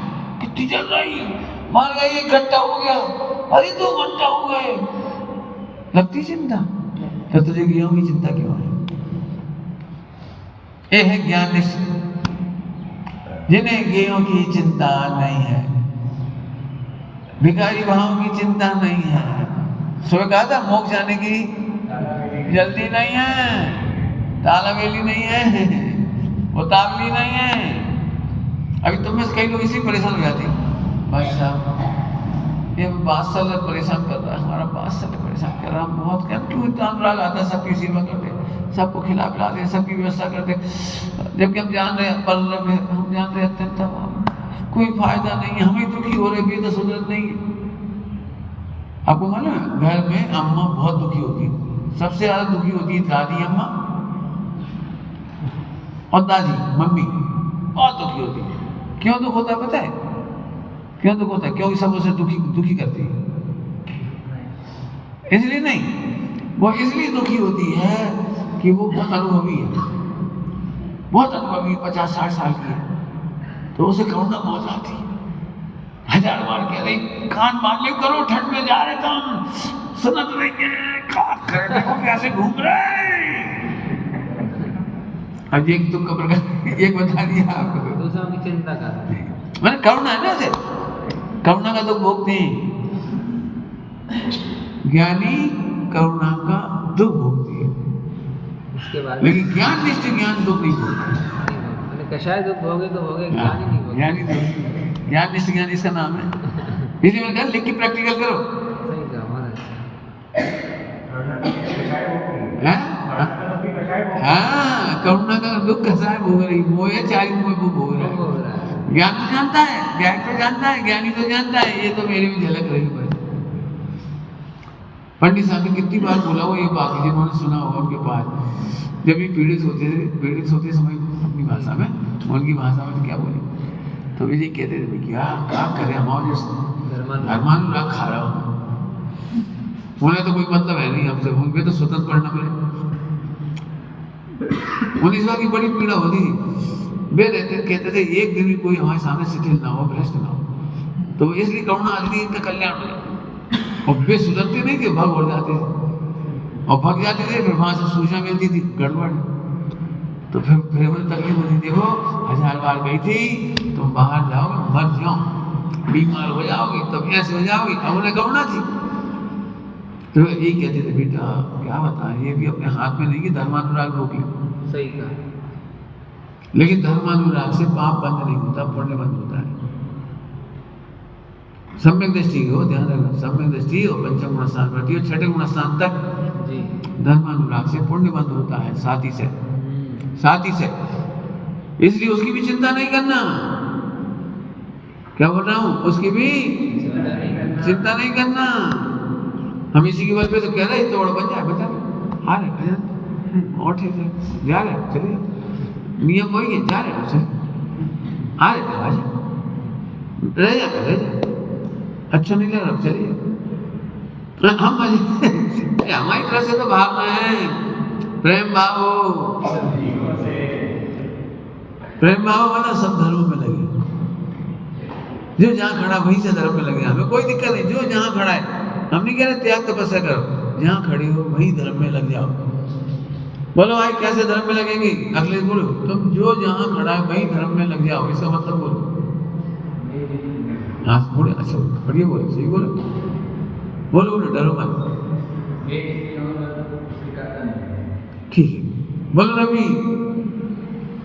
कितनी जल रही, मान गया 1 घंटा हो गया, अरे 2 घंटा हो गए, लगती चिंता। तो तुझे ज्ञान की चिंता क्यों है? ये है ज्ञान निष्ठ, जिन्हें ज्ञेयों की चिंता नहीं है, भिखारी भावों की चिंता नहीं है। सुबह कहा था मोक्ष जाने की जल्दी नहीं है, तालावेली नहीं है, वो ताबली नहीं है। अभी तुम में कई लोग इसी परेशान हो जाते हैं, भाई साहब ये बादशाह परेशान कर रहा है, हमारा बादशाह परेशान कर रहा है बहुत, क्या क्यों इतना अनुराग आता है, सबकी सेवा करते, सबको खिला पिला दे, सबकी व्यवस्था करते, जबकि हम जान रहे हैं हम जान रहे अत्यंत कोई फायदा नहीं है, हम ही दुखी हो रहे, बेटा सुधरत नहीं है। आपको मालूम है घर में अम्मा बहुत दुखी होती है, सबसे ज्यादा दुखी होती है दादी अम्मा और दादी मम्मी, बहुत दुखी होती है। क्यों दुख होता है पता है? क्यों दुख होता है? क्योंकि सब उसे दुखी करती है, इसलिए नहीं, वो इसलिए दुखी होती है कि वो बहुत अनुभवी है, बहुत अनुभवी, 50-60 साल की है, तो उसे करुणा मौत आती है। 1000 बार कह रही कान मान ले करो, ठंड में जा रहे तुम, सुनत रहेंगे, कैसे घूम रहे। अब एक तुम एक बता दिया आपको, दूसरों की चिंता करते हैं, मैंने करुणा है ना, उसे करुणा का दुख भोगते हैं, ज्ञानी करुणा का दुख भोगती है, उसके बाद लेकिन ज्ञान निष्ठ ज्ञान दुख नहीं भोगती। कषाय दुख भोगे तो भोगे, ज्ञान ही नहीं भोगे। ज्ञान निष्ठ ज्ञान इसका नाम है, इसलिए मैंने कहा लिख के प्रैक्टिकल करो। सही कहा हाँ, करुणा का दुख कषाय भोग रही, मोह चारी मोह को भोग रहा है। ज्ञान तो जानता है, ज्ञान तो जानता है, ज्ञानी तो जानता है, ये तो मेरे भी झलक रही है। पंडित साहब ने कितनी बार बोला वो ये बात, जिन्होंने सुना होगा उनके पास, जब ये पीड़ित होते समय अपनी भाषा में, उनकी भाषा में तो क्या बोले, तो विजय कहते थे क्या करें, हमारे धर्मानुराग खा रहा हूँ, उन्हें तो कोई मतलब है नहीं हमसे, उनके तो स्वतंत्र पढ़ना पड़े। उन्हें इस बात की बड़ी पीड़ा होती थी, वे कहते थे एक दिन भी कोई हमारे सामने शिथिल ना हो, भ्रष्ट ना हो, तो इसलिए करुणा आदि इनका कल्याण हो जाए। और वे सुधरते नहीं थे, भग उड़ जाते थे, और भग जाते थे, फिर वहां से सूचना मिलती थी गड़बड़, तो फिर मुझे तकलीफ होती, देखो 1000 बार गई थी, तुम बाहर जाओगे मर जाओ, बीमार हो जाओगे, तब ऐसे हो जाओगे। अब उन्हें करुणा थी, तो यही कहते थे बेटा क्या बताएं, ये भी अपने हाथ में नहीं कि धर्मानुराग रोक ले। सही कहा, लेकिन धर्मानुराग से पाप बंद नहीं होता, पुण्य बंद होता है। सम्यक दृष्टि को ध्यान रखना, सम्यक दृष्टि और पंचम गुण स्थान प्रति और छठे गुण स्थान तक जी धर्मानुराग से पुण्य बंद होता है, साथ ही से इसलिए उसकी भी चिंता नहीं करना। क्या बोल रहा हूं? उसकी भी चिंता नहीं करना। हम इसी की वजह पे तो कह रहे तो बन जाए, बता आ रहे और ठीक है, जा रहे चलिए, नियम वही है, जा रहे उसे आ रहे रह जा, अच्छा नहीं लग रहा चलिए। हम हमारी तरफ से तो भावना है, प्रेम भाव वाला सब धर्मों में लगे, जो जहाँ खड़ा वहीं से धर्म में लगे, हमें कोई दिक्कत नहीं, जो जहाँ खड़ा है, हम नहीं कह रहे त्याग तपस्या करो, जहाँ खड़े हो वहीं धर्म में लग जाओ। बोलो भाई कैसे धर्म में लगेंगी? अगले बोलो तुम जो जहाँ खड़ा है वही धर्म में लग जाओ, इसका मतलब बोलो। हाँ बोले, अच्छा बढ़िया बोले, सही बोले, बोलो बोलो, डरो मत। ठीक है, बोलो रवि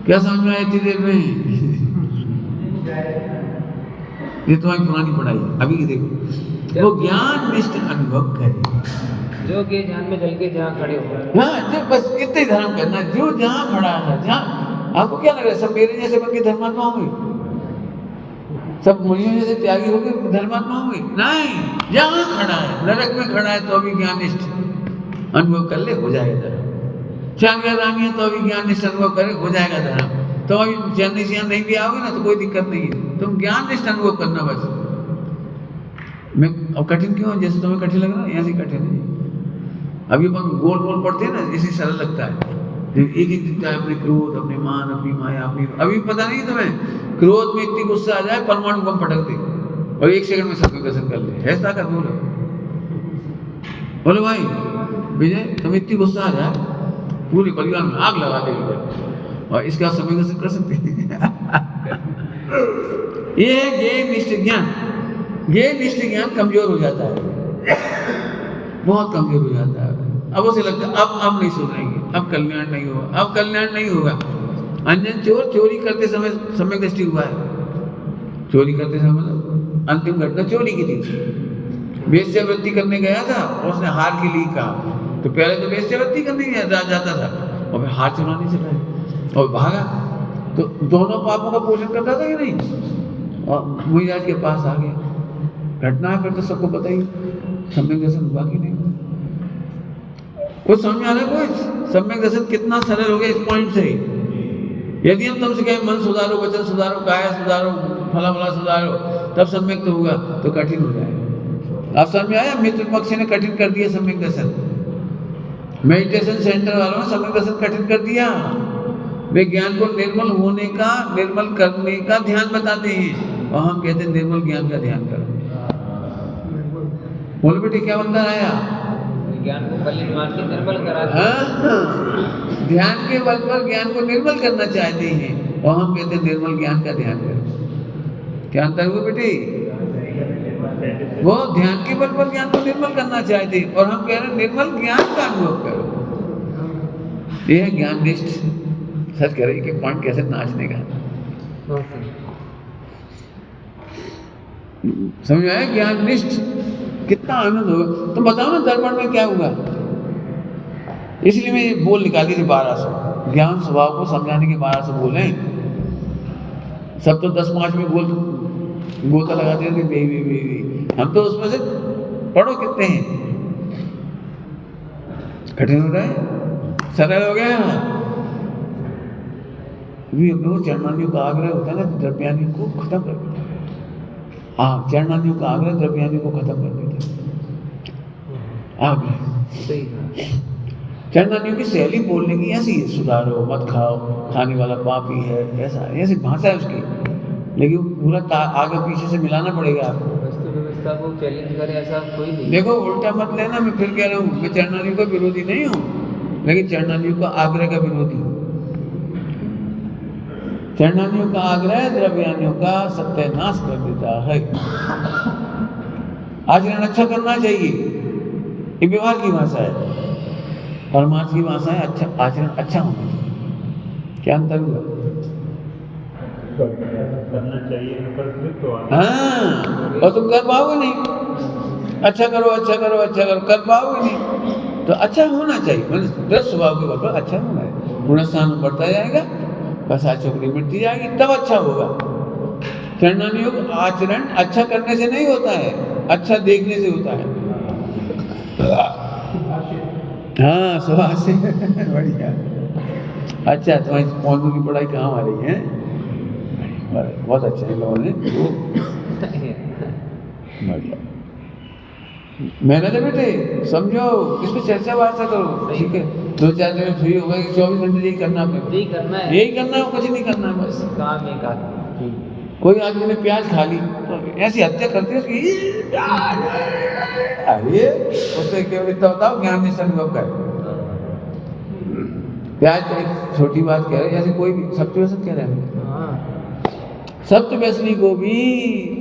क्या समझ में आया इतनी देर में? ये तुम्हारी पुरानी पढ़ाई, अभी की देखो। वो ज्ञान निष्ठ अनुभव करे जो के ध्यान में जल के जहाँ खड़े हो। हाँ, जो बस इतना ही धर्म करना, जो जहाँ खड़ा है, जहाँ आपको क्या लग रहा है सब मेरे जैसे बन के धर्मात्मा होंगे, सब मुनियों जैसे त्यागी होंगे धर्मात्मा होंगे? नहीं, जहाँ खड़ा है, नरक में खड़ा है तो अभी ज्ञानिष्ठ अनुभव कर ले, हो जाएगा धर्म। चांगा रानी है तो अभी ज्ञानिष्ठ अनुभव करे, हो जाएगा धर्म। तो अभी चेन्नई से नहीं भी आओगे ना तो कोई दिक्कत नहीं है, तुम ज्ञानिष्ठ अनुभव करना बस। मैं अब कठिन क्यों, जैसे तुम्हें कठिन लग रहा है यहाँ से कठिन है। अभी अपन गोल गोल पढ़ते हैं ना, इसी सरल लगता है। एक एक दिखता है अपने क्रोध, अपने मान, अपनी माया, अपनी, अभी पता नहीं तुम्हें, क्रोध में इतनी गुस्सा आ जाए परमाणु बम पटक दे और 1 सेकंड में सबको दर्शन कर ले, ऐसा कर बोलो। बोलो भाई विजय, तुम्हें इतनी गुस्सा आ जाए पूरे परिवार में आग लगा देगी और इसका समय दर्शन कर सकते हैं। ये है ज्ञेय निष्ठ ज्ञान। ज्ञेय निष्ठ ज्ञान कमजोर हो जाता है, बहुत कमजोर हो जाता है। अब उसे लगता है अब नहीं सुधरेंगे, अब कल्याण नहीं होगा, अब कल्याण नहीं होगा। अंजन चोर चोरी करते समय सम्यक दृष्टि हुआ है, चोरी करते समय मतलब अंतिम घटना चोरी की थी। वेश्यावृत्ति करने गया था और उसने हार के लिए कहा, तो पहले तो वेश्यावृत्ति करने जाता था और फिर हार चुराने चला और भागा, तो दोनों पापों का पोषण करता था कि नहीं, और मुनिराज के पास आ गया। घटना है फिर तो सबको पता ही, सम्यक दर्शन हुआ कि नहीं। कुछ समझ में आ रहा है? कुछ सम्यक दर्शन कितना सरल हो गया इस पॉइंट से। यदि हम तुमसे कहें मन सुधारो, वचन सुधारो, काया सुधारो, फला फला सुधारो, तब सम्यक तो होगा, तो कठिन हो जाएगा। आप समझ में आया? मित्र पक्ष ने कठिन कर दिया सम्यक दर्शन, मेडिटेशन सेंटर वालों ने सम्यक दर्शन कठिन कर दिया। वे ज्ञान को निर्मल होने का, निर्मल करने का ध्यान बताते हैं और हम कहते हैं निर्मल ज्ञान का ध्यान करो। बोलो बेटे क्या बंदा आया? ज्ञान को कलिन मान के निर्मल करा। हाँ, ध्यान के बल पर ज्ञान को निर्मल करना चाहते हैं और हम कहते हैं निर्मल ज्ञान का ध्यान करो। क्या अंतर हुआ बेटे? वो ध्यान के बल पर ज्ञान को निर्मल करना चाहते हैं और हम कह रहे हैं निर्मल ज्ञान का अनुभव करो। ये है ज्ञान निष्ठ। सच कह रही कि पॉइंट कैसे नाचने का, समझ आया? ज्ञान निष्ठ कितना आनंद होगा। तुम बताओ ना दर्पण में क्या हुआ। इसलिए मैं ये बोल निकाली थी 1200 ज्ञान स्वभाव को समझाने के 1200 बोले। सब तो 10-5 में गोता लगाते थे बेबी, हम तो उसमें से पढ़ो कितने हैं। कठिन हो रहा है, सरल हो गया। चरणानियों का आग्रह होता है ना, द्रव्यानियों को खत्म कर देता है। हाँ, चरणानियों का आग्रह द्रव्यानियों को खत्म कर देता है। आग्रह चरणानियों की शैली बोलने की ऐसी है, सुधारो, मत खाओ, खाने वाला पापी है, ऐसा ऐसी भाषा है उसकी। लेकिन पूरा आगे पीछे से मिलाना पड़ेगा आपको। वस्तु व्यवस्था को चैलेंज करे ऐसा कोई नहीं। देखो उल्टा मत लेना, मैं फिर कह रहा हूँ, मैं चरणानियों का विरोधी नहीं हूँ, लेकिन चरणानियों का आग्रह का विरोधी हूँ। चरणानियों का आग्रह द्रव्यानियों का सत्यानाश कर देता है। आचरण अच्छा करना चाहिए, ये व्यवहार की भाषा है। परमार्थ की भाषा है अच्छा आचरण अच्छा होना चाहिए। क्या अंतर हुआ? करना चाहिए तो हाँ, और तुम कर पाओगे नहीं। अच्छा करो अच्छा करो अच्छा करो, कर पाओगे नहीं। तो अच्छा होना चाहिए, मतलब दृढ़ स्वभाव के बल पर अच्छा होना है। गुणस्थान बढ़ता जाएगा, कसा चोकरी मिटती जाएगी, तब अच्छा होगा। चरणानियोग आचरण अच्छा करने से नहीं होता है, अच्छा देखने से होता है। हाँ, सुभाष से बढ़िया। अच्छा, तुम्हारी पौधों की पढ़ाई कहाँ आ रही है? बहुत अच्छा है लोगों ने, बढ़िया। मेहनत है बेटे, समझो, इस पर चर्चा वार्ता करो, ठीक है? 2-4 दिन फ्री हो गए, 24 घंटे यही करना है, यही करना है, यही करना है, कुछ नहीं करना है, बस काम एक आदमी। कोई आदमी ने प्याज खा ली तो ऐसी हत्या करते हैं उसकी, अरे उससे केवल इतना बताओ ज्ञान निष्ठ अनुभव कर। प्याज का एक छोटी बात कह रहे हैं, जैसे कोई भी सत्य व्यसन कह रहे हैं, हाँ सत्य व्यसनी को भी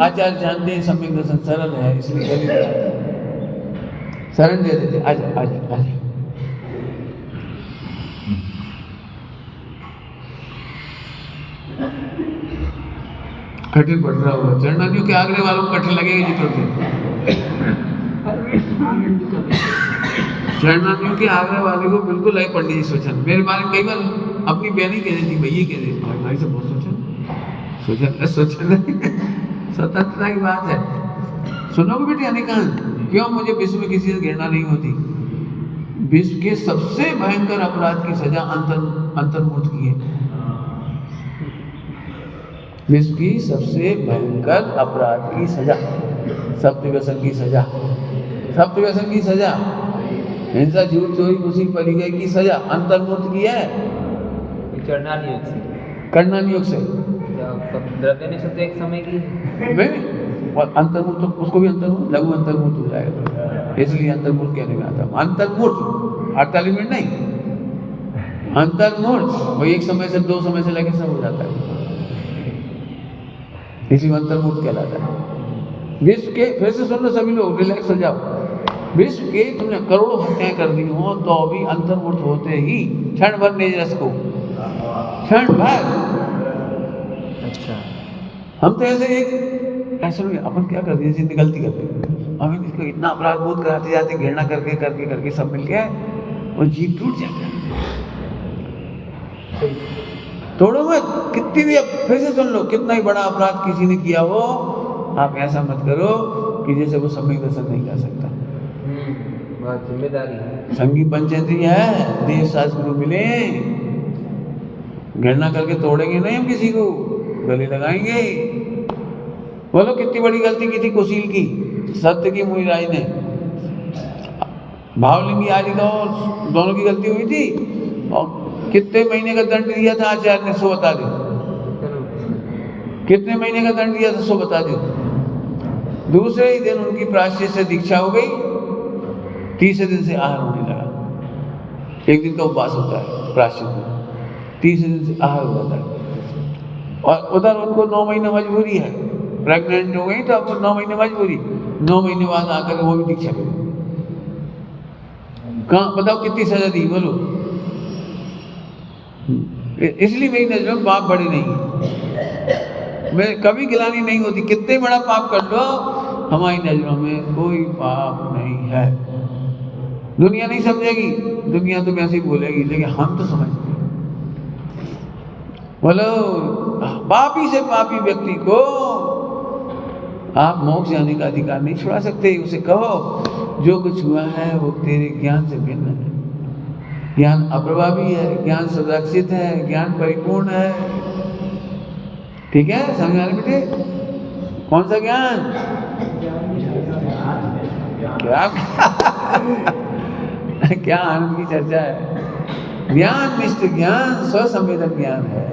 आचार्य जानते हैं सम्यक दर्शन सरल है, इसलिए शरण दे देते, आजा आजा आजा। कठिन पड़ रहा होगा, चरणानियों के आगरे वालों को कठिन लगेगा जी थोड़ी। चरणानियों के आगरे वाले को बिल्कुल नहीं पढ़नी जी सोचन। मेरे बारे में कई बार अपनी बहन ही कह देती, भैया कह देती, भाई से बहुत सोचन स्वतंत्रता की बात है। सुनोगे बेटे अनेकान, क्यों मुझे विश्व में किसी से घृणा नहीं होती? विश्व के सबसे भयंकर अपराध की सजा अंतर्मुक्त की है। विश्व की सबसे भयंकर अपराध की सजा, सत्य व्यसन की सजा, सत्य व्यसन की सजा, हिंसा झूठ चोरी खुशी परिगय की सजा अंतर्मुक्त की है चरणान योग से, कर्णन योग से। द्रव्य ने शुद्ध एक समय की और अंतर्मुक्त तो उसको भी अंतर्मुक्त लघु अंतर्मुक्त हो जाएगा, इसलिए अंतर्मुक्त कहने में आता है। अंतर्मुक्त 48 मिनट नहीं, अंतर्मुक्त वही एक समय से दो समय से लेकर सब हो जाता है, इसलिए अंतर्मुक्त कहलाता है। विश्व के, फिर से सुन लो सभी लोग, रिलैक्स हो जाओ। विश्व के तुमने करोड़ों हत्याएं कर दी हो तो अभी अंतर्मुक्त होते ही क्षण भर नेजस को, क्षण भर। अच्छा, हम तो ऐसे एक ऐसे नहीं, अपन क्या कर दिए, जितनी गलती करते हम इसको इतना अपराध बोध कराते जाते, घृणा करके करके करके सब मिल गया और जीव टूट जाता है। तोड़ो मत, कितनी भी, अब फिर से सुन लो, कितना ही बड़ा अपराध किसी ने किया हो, आप ऐसा मत करो कि जैसे वो सम्यक दर्शन नहीं कर सकता। बहुत जिम्मेदारी है। संगी पंचेंद्रिय है, देव शास्त्र गुरु मिले, घृणा करके तोड़ेंगे नहीं हम किसी को, गले लगाएंगे। बोलो कितनी बड़ी गलती की थी कुशील की, सत्य की मुनिराज ने, भावलिंगी आदि का दोनों की गलती हुई थी, और कितने महीने का दंड दिया था आचार्य ने, सो बता दो। कितने महीने का दंड दिया था, सो बता दो। दूसरे ही दिन उनकी प्रायश्चित से दीक्षा हो गई, तीसरे दिन से आहार होने लगा। एक दिन का उपवास होता है प्रायश्चित में, तीसरे दिन से आहार हो जाता है। और उधर उनको 9 महीने मजबूरी है, प्रेग्नेंट हो गई तो आपको 9 महीने मजबूरी, 9 महीने बाद आकर वो भी दीक्षा करो। कहाँ बताओ कितनी सजा दी, बोलो। इसलिए मेरी नजर में पाप बड़े नहीं, मैं कभी गिलानी नहीं होती, कितने बड़ा पाप कर लो हमारी नजरों में कोई पाप नहीं है। दुनिया नहीं समझेगी, दुनिया तो वैसे ही बोलेगी, लेकिन हम तो समझते हैं। बोलो, पापी से पापी व्यक्ति को आप मोक्ष जाने का अधिकार नहीं छुड़ा सकते। उसे कहो जो कुछ हुआ है वो तेरे ज्ञान से भिन्न है, ज्ञान अप्रभावी है, ज्ञान सुरक्षित है, ज्ञान परिपूर्ण है। ठीक है, समझ आ रहे बेटे? कौन सा ज्ञान? क्या आनंद की चर्चा है। ज्ञान निष्ठ ज्ञान स्वसंवेदन ज्ञान है।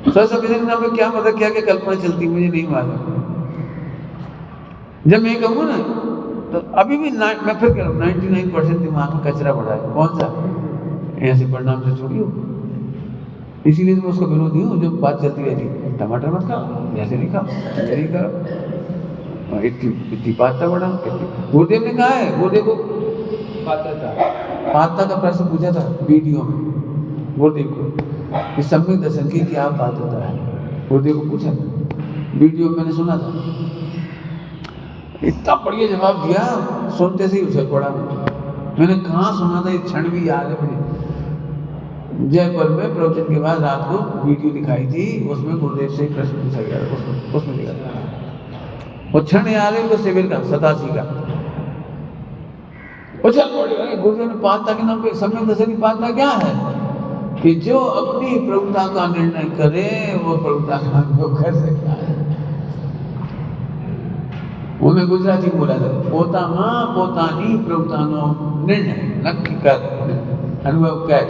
स्वसंवेदन नाम का क्या मतलब, क्या क्या कल्पना चलती मुझे नहीं मालूम। जब मैं कहूँ ना तो अभी भी मैं फिर कह रहा हूँ 99% दिमाग में कचरा पड़ा है। कौन सा? ऐसे परिणाम से छोड़ियो। इसीलिए मैं उसका विरोधी हूँ जो बात चलती रहती, टमाटर मत खाओ, ऐसे नहीं खाओ, ऐसे नहीं करो, इतनी पास्ता बड़ा। गुरुदेव ने कहा है, गुरुदेव को पात्रता का प्रश्न पूछा था वीडियो में गुरुदेव को, इस सम्यक दर्शन की क्या पात्रता है, गुरुदेव को पूछा था वीडियो में, मैंने सुना था। इतना बढ़िया जवाब दिया, सुनते से ही उछल पड़ा। मैंने कहाँ सुना था, ये क्षण भी याद है मुझे। जयपुर में प्रवचन के बाद रात को वीडियो दिखाई थी, उसमें गुरुदेव से प्रश्न पूछा गया, उसमें लिखा था वो क्षण याद है उनको, शिविर का 87 का। उछल पड़ी। गुरुदेव ने पात्रता के नाम पे, सम्यक दर्शन की पात्रता क्या है कि जो अपनी प्रभुता का निर्णय करे वो प्रभुता का अनुभव कर सकता है। उन्हें गुजराती बोला था, પોતામાં પોતાની પ્રભુતાનો निर्णय नक्की कर, अनुभव कर।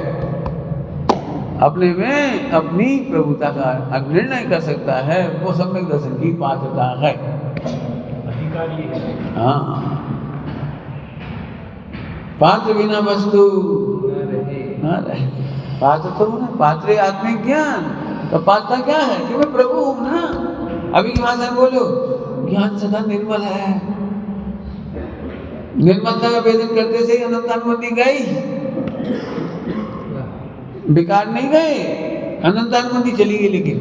अपने में अपनी प्रभुता का निर्णय कर सकता है, वो सम्यक दर्शन की पात्रता है। हाँ, पात्र बिना वस्तु न रहे। पात्र तो हूँ ना, पात्रे आत्मिक ज्ञान। तो पात्रता क्या है कि मैं प्रभु हूँ ना। अभी वहां से बोलो ज्ञान सदा निर्मल है। निर्मलता का वेदन करते से अनंतानुमति गई, बेकार नहीं गए, अनंतानुमति चली गई। लेकिन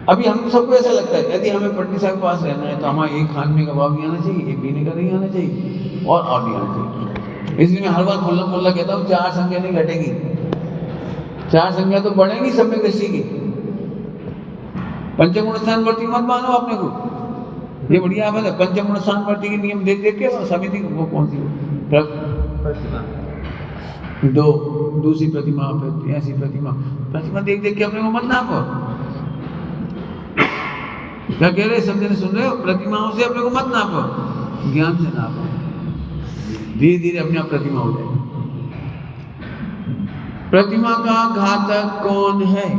अभी हम सबको ऐसा लगता है यदि हमें पंडित साहब के पास रहना है तो हमारा एक खाने का भाव नहीं आना चाहिए, एक पीने का नहीं आना चाहिए और नहीं आना चाहिए। इसलिए मैं हर बार खुल्ला कहता हूँ 4 संज्ञा नहीं घटेगी, 4 संज्ञा तो बढ़ेगी सम्यक दृष्टि की। पंचगुण स्थान वर्ती मत मानो अपने को, ये बढ़िया बात है। पंचगुण स्थान वर्ती के नियम देख देख के समिति वो कौन सी प्रतिमा, 2 दूसरी प्रतिमा, ऐसी प्रतिमा देख देख के अपने को मत नापो। क्या कह रहे सब जने सुन रहे हो? प्रतिमाओं से अपने को मत नापो, ज्ञान से नापो। धीरे धीरे अपने आप प्रतिमा हो जाए। प्रतिमा का घातक कौन है?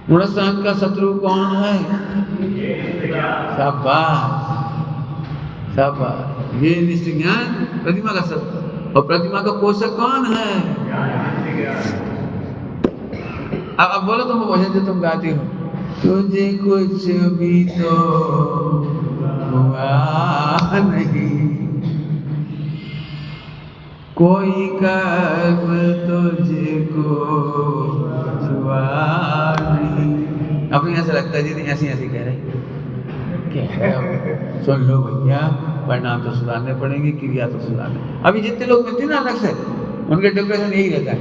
गुणस्थान का शत्रु कौन है? शाबाश, ये निष्ठ ज्ञान प्रतिमा का शत्रु। और प्रतिमा का पोषक कौन है? अब बोलो तुम भजन जो तुम गाते हो, तुझे कुछ भी तो हुआ नहीं, कोई कर्म तुझको छुआ नहीं। अपने ऐसा लगता है जी ऐसी कह रहे क्या है? सुन लो भैया, परिणाम तो सुधारने पड़ेंगे, क्रिया तो सुधारने। अभी जितने लोग मिलते हैं ना अलग से, उनके डिप्रेशन यही रहता है,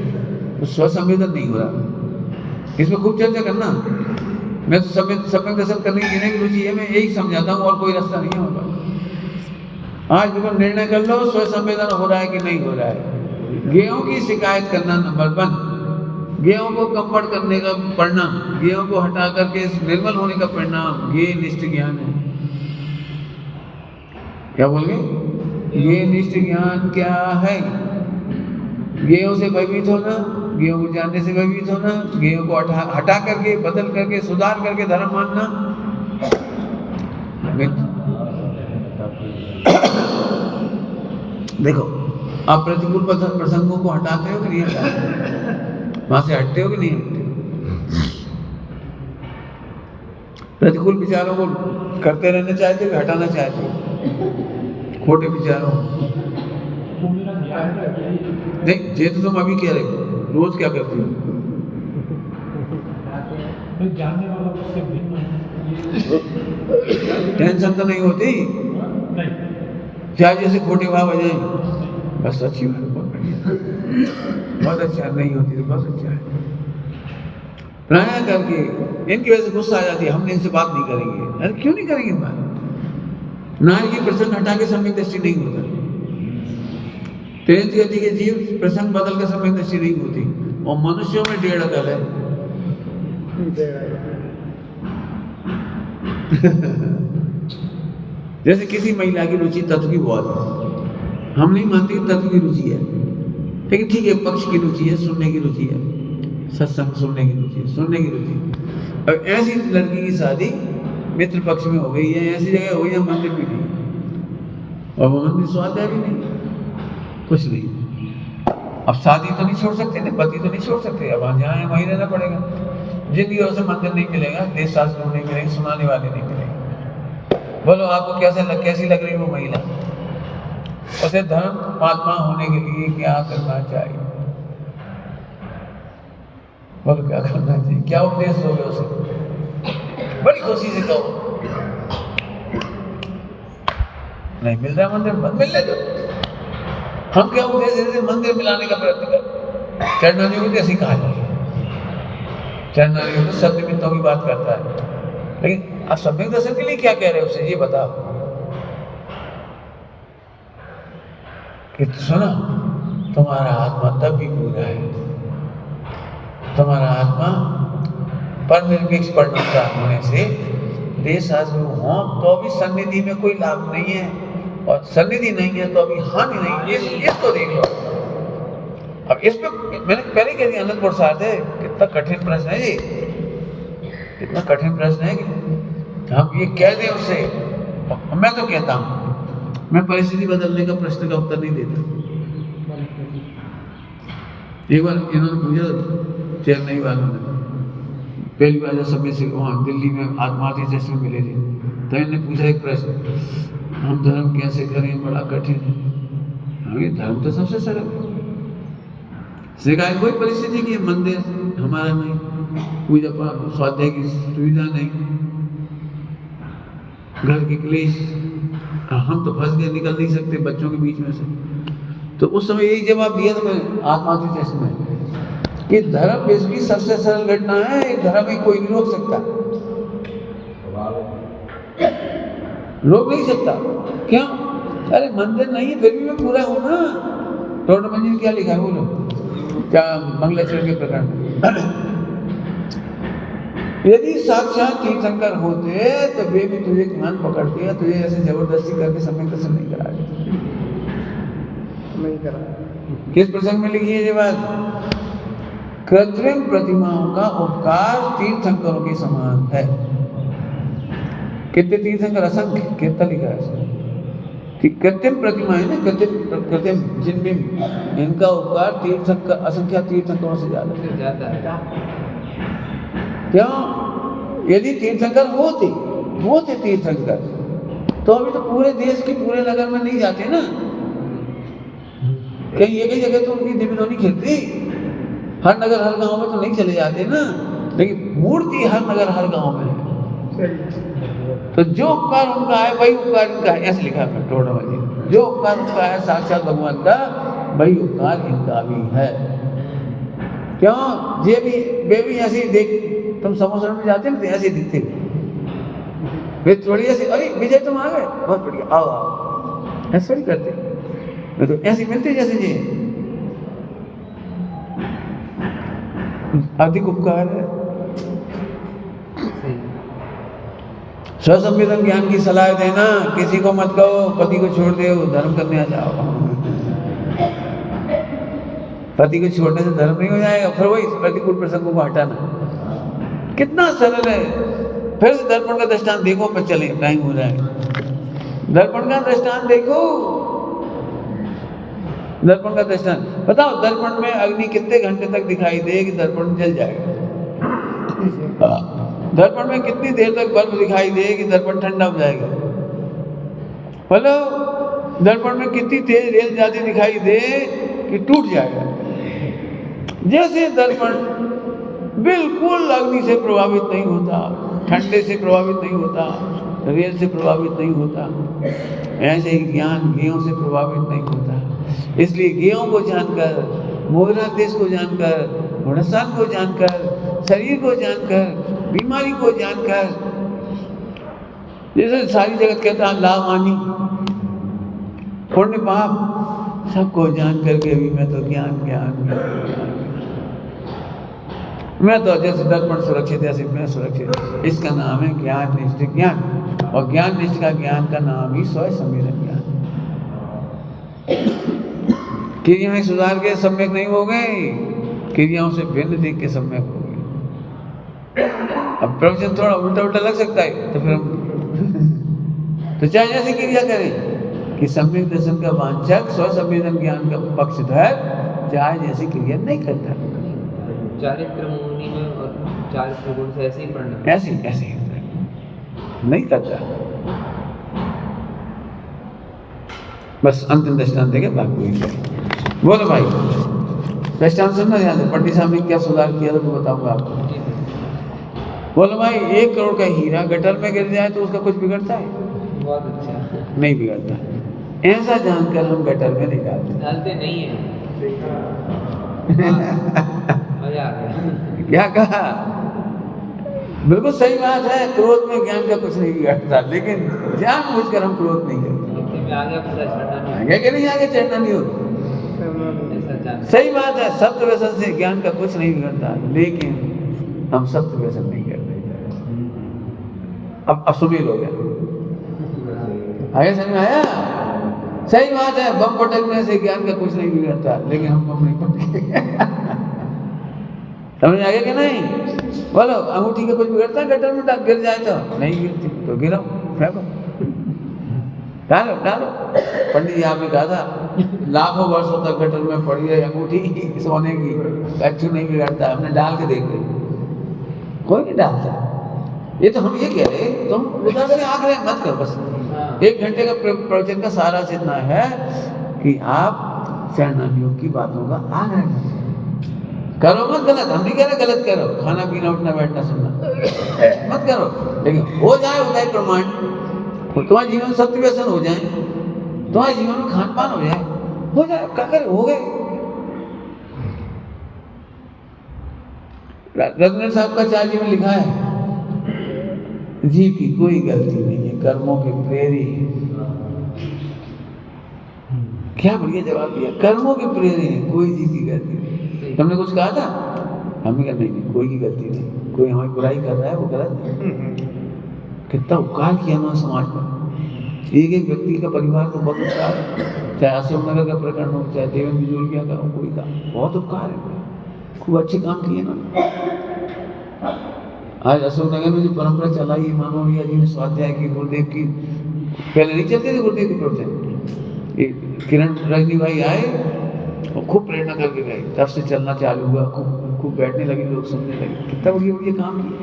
तो स्वसंवेदन नहीं हो रहा। इसमें खूब चर्चा करना। मैं तो सम्यक दर्शन करने की जीने की रुचि है, मैं यही समझाता हूँ और कोई रास्ता नहीं है हमारे पास। आज बिल्कुल निर्णय कर लो स्व संवेदन हो रहा है कि नहीं हो रहा है। गेहूं की शिकायत करना नंबर 1, गेहूं को कंफर्ट करने का परिणाम, गेहूं को हटा करके निर्मल होने का परिणाम ये निष्ठ ज्ञान है। क्या बोल गए? ये निष्ठ ज्ञान क्या है? गेहूं से भयभीत होना, गेहूं को जानने से भयभीत होना, गेहूं को हटा करके, बदल करके, सुधार करके धर्म मानना। देखो आप प्रतिकूल प्रसंगों को हटाते हो कि नहीं हटाते? वहां से हटते हो कि नहीं हटते? प्रतिकूल विचारों को करते रहना चाहते हो कि हटाना चाहते हो? खोटे विचारों नहीं, ये तो तुम अभी कह रहे हो, रोज क्या करते हो? टेंशन तो नहीं होती? चाहे जैसे खोटे भाव आ जाए, बस अच्छी बात, बहुत बढ़िया, बहुत अच्छा। नहीं होती तो बहुत अच्छा है। प्राणायाम करके इनकी वजह से गुस्सा आ जाती है, हमने इनसे बात नहीं करेंगे। अरे क्यों नहीं करेंगे बात? नारी की प्रसंग हटा के सम्यक दृष्टि नहीं होता। तेज गति के जीव प्रसंग बदल के सम्यक दृष्टि नहीं होती। और मनुष्यों में 1.5 अकल है। जैसे किसी महिला की रुचि तत्व की बहुत है, हम नहीं मानते तत्व की रुचि है, लेकिन ठीक है, पक्ष की रुचि है, सुनने की रुचि है, सत्संग सुनने की रुचि है, सुनने की रुचि। अब ऐसी लड़की की शादी मित्र पक्ष में हो गई है, ऐसी जगह हो गई है मंदिर भी नहीं, और वो मंदिर स्वाध्याय भी नहीं, कुछ नहीं। अब शादी तो नहीं छोड़ सकते, पति तो नहीं छोड़ सकते, अब वहाँ जहाँ है वहीं रहना पड़ेगा। जिंदगी से मंदिर नहीं मिलेगा, देश शास्त्र नहीं मिलेंगे, सुनाने वाले नहीं मिलेंगे। बोलो आपको कैसी लग रही वो महिला? उसे धर्म आत्मा होने के लिए क्या करना चाहिए? बोलो क्या करना चाहिए? क्या उपदेश दोगे उसे? बड़ी खुशी से कहो। नहीं मिल रहा मंदिर, मत मिलने दो। हम क्या उपदेश देते? मंदिर मिलाने का प्रयत्न कर। चरणारियों को ऐसी कहा जाए, चरणारियों तो सब निमित्तों की बात करता है, लेकिन आप सम्यक दर्शन के लिए क्या कह रहे हो उसे? ये बताओ कि सुनो, तुम्हारा आत्मा तब भी पूरा है, तुम्हारा आत्मा परनिर्भिक्ष परिणत होने से देश शास्त्र हो तो भी सन्निधि में कोई लाभ नहीं है, और सन्निधि नहीं है तो अभी हानि नहीं है। इसको देख लो। अब इस पे मैंने पहले कह दिया, अनंत प्रसाद है। कितना कठिन प्रश्न है ये, कितना कठिन प्रश्न है कि हम ये कह दें उससे। मैं तो कहता हूँ, मैं परिस्थिति बदलने का प्रश्न का उत्तर नहीं देता। एक बार इन्होंने पूछा चेन्नई वालों ने, पहली बार जब समय से वहाँ दिल्ली में आत्मार्थी जैसे मिले थे, तो इन्होंने पूछा एक प्रश्न, हम धर्म कैसे करें, बड़ा कठिन है। हमें धर्म तो सबसे सरल है। सिखाए कोई परिस्थिति की मंदिर हमारा नहीं, पूजा पाठ स्वाध्याय की सुविधा नहीं, घर के क्लेश, हम तो फंस गए, निकल नहीं सकते बच्चों के बीच में से। तो उस समय यही जवाब दिया था मैं आत्मार्थी टेस्ट में कि धर्म विश्व की सबसे सरल घटना है, धर्म ही कोई नहीं रोक सकता, रोक नहीं सकता। क्यों? अरे मंदिर नहीं है फिर भी मैं पूरा हूं ना। टोट मंजिल क्या लिखा है बोलो, क्या मंगलाचरण के प्रकरण में। यदि साक्षात तीर्थंकर होते तो वे भी तुझे कान पकड़ के तुझे ऐसे जबरदस्ती करके समय दर्शन नहीं करा देते। नहीं करा। किस प्रसंग में लिखी है ये बात? कृत्रिम प्रतिमाओं का उपकार तीर्थंकरों के समान है। कितने तीर्थंकर? असंख्य। कितना लिखा है इसमें? कृत्रिम प्रतिमाएं ना, कृत्रिम जिनमें इनका उपकार तीर्थंकर असंख्य तीर्थंकरों से ज्यादा है। क्यों? यदि तीर्थंकर होते तीर्थंकर तो अभी तो पूरे देश के पूरे नगर में नहीं जाते ना, कहीं एक ही जगह तो उनकी दिव्यध्वनि खिलती, हर नगर हर गांव में तो नहीं चले जाते ना, लेकिन मूर्ति हर नगर हर गांव में है। तो जो उपकार उनका है वही उपकार इनका है, ऐसे लिखा है टोड़ा वाली। जो उपकार उनका है साक्षात भगवान का, वही उपकार इनका भी है। क्यों? ये भी वे भी ऐसे देख, तुम समोसा में जाते ना ऐसे दिखते, वे थोड़ी ऐसे, अरे विजय तुम आ गए, बहुत बढ़िया, आओ आओ, ऐसे थोड़ी करते, वे तो ऐसे मिलते जैसे ये अधिक उपकार है। स्वसंवेदन ज्ञान की सलाह देना, किसी को मत कहो पति को छोड़ दे, धर्म करने आ जाओ। पति को छोड़ने से धर्म नहीं हो जाएगा। फिर वही प्रतिकूल प्रसंगों को हटाना कितना सरल है। फिर से दर्पण का दृष्टांत देखो, पर चले टाइम हो जाएगा। दर्पण का दृष्टांत देखो, दर्पण का दृष्टांत बताओ, दर्पण में अग्नि कितने घंटे तक दिखाई दे कि दर्पण जल जाएगा? दर्पण में कितनी देर तक बल्ब दिखाई दे कि दर्पण ठंडा हो जाएगा? बोलो, दर्पण में कितनी तेज रेल जाती दिखाई दे कि टूट जाएगा? जैसे दर्पण बिल्कुल अग्नि से प्रभावित नहीं होता, ठंडे से प्रभावित नहीं होता, रेल से प्रभावित नहीं होता, ऐसे ही ज्ञान ज्ञेयों से प्रभावित नहीं होता। इसलिए ज्ञेयों को जानकर, मोहरा देश को जानकर, घुड़सान को जानकर, शरीर को जानकर, बीमारी को जानकर, जैसे सारी जगत कहता है लाभ हानि पुण्य पाप सबको जान करके भी मैं तो ज्ञान मैं तो जैसे दर्पण सुरक्षित ऐसे मैं सुरक्षित। इसका नाम है ज्ञान निष्ठ ज्ञान, और ज्ञान निष्ठ का ज्ञान का नाम ही स्वयं संवेदन ज्ञान। क्रियाएं सुधार के सम्यक नहीं हो गए, क्रियाओं से भिन्न देख के सम्यक हो गए। अब प्रवचन थोड़ा उल्टा उल्टा लग सकता है, तो फिर तो चाहे जैसी क्रिया करें कि सम्यक दर्शन का वांछक स्व संवेदन ज्ञान का पक्षधर चाहे जैसी क्रिया नहीं करता। चारित्र मुनि में और चारित्र गुण से ऐसे ही पढ़ना, ऐसे ही होता है, नहीं करता। बस अंतिम दृष्टांत देंगे, बाकी बोलो भाई, दृष्टांत सुनना ध्यान से। पंडित साहब ने क्या सुधार किया तो मैं बताऊंगा आपको। बोलो भाई, 1 करोड़ का हीरा गटर में गिर जाए तो उसका कुछ बिगड़ता है? बहुत अच्छा, नहीं बिगड़ता। ऐसा जानकर हम गटर में नहीं डालते नहीं है। मजा आ गया। क्या कहा? बिल्कुल सही बात है। क्रोध में ज्ञान का कुछ नहीं बिगड़ता, लेकिन जानबूझकर हम क्रोध नहीं करते। आगे पूरा चढ़ना नहीं, आगे के नहीं, आगे चढ़ना नहीं होता। सही बात है, सत्य व्यसन से ज्ञान का कुछ नहीं बिगड़ता, लेकिन हम सत्य व्यसन नहीं करते। अब सुमेल हो गया, आगे समझ में आया? सही बात है, बम पटकने से ज्ञान का कुछ नहीं बिगड़ता, लेकिन हम बम नहीं पटके। समझ आ गया कि नहीं? बोलो, अंगूठी का कुछ बिगड़ता है? गटर में गिर जाए तो नहीं गिरती, तो गिराओ, फेंको। डालो डालो। पंडित जी आपने कहा था लाखों वर्षों तक गटर में पड़ी है अंगूठी सोने की, कच्चू नहीं बिगड़ता, हमने डाल के देख लिया, कोई नहीं डालता। ये तो हम ये कह रहे, तुम उधर से आग्रह मत करो। बस 1 घंटे का प्रवचन का सारा इतना है कि आप शरणार्थियों की बातों का आग्रह करो, मत गलत, हम नहीं कह रहे गलत करो, खाना पीना उठना बैठना सुनना मत करो, लेकिन हो जाए उदय प्रमाण, तुम्हारे जीवन में सत्य व्यसन हो जाए, तुम्हारे जीवन में खान पान हो जाए, हो जाए, क्या करे, हो गए। रघुनाथ साहब का चार्ज में लिखा है जीव की कोई गलती नहीं है, कर्मों के प्रेरी। क्या बढ़िया जवाब दिया, कर्मों के प्रेरी है, कोई जीव की गलती नहीं। तुमने कुछ कहा था, हमने कहा नहीं, कोई की गलती नहीं, कोई हमारी बुराई कर रहा है वो गलत नहीं। कितना उपकार किया ना समाज पर, एक एक व्यक्ति का परिवार को बहुत उपकार है, चाहे अशोक नगर का प्रकरण हो, चाहे देवेंद्र बिजोलिया का हो, कोई का बहुत उपकार है, खूब अच्छे काम किए ना। आज अशोक नगर में जो परंपरा चलाई है, मानो भैया जी ने स्वाध्याय की, गुरुदेव की, पहले नहीं चलते थे गुरुदेव के प्रवचन, किरण रजनी भाई आए और खूब प्रेरणा करके गए, तब से चलना चालू हुआ, खूब बैठने लगे, लोग सुनने लगे, कितना बढ़िया बढ़िया काम किया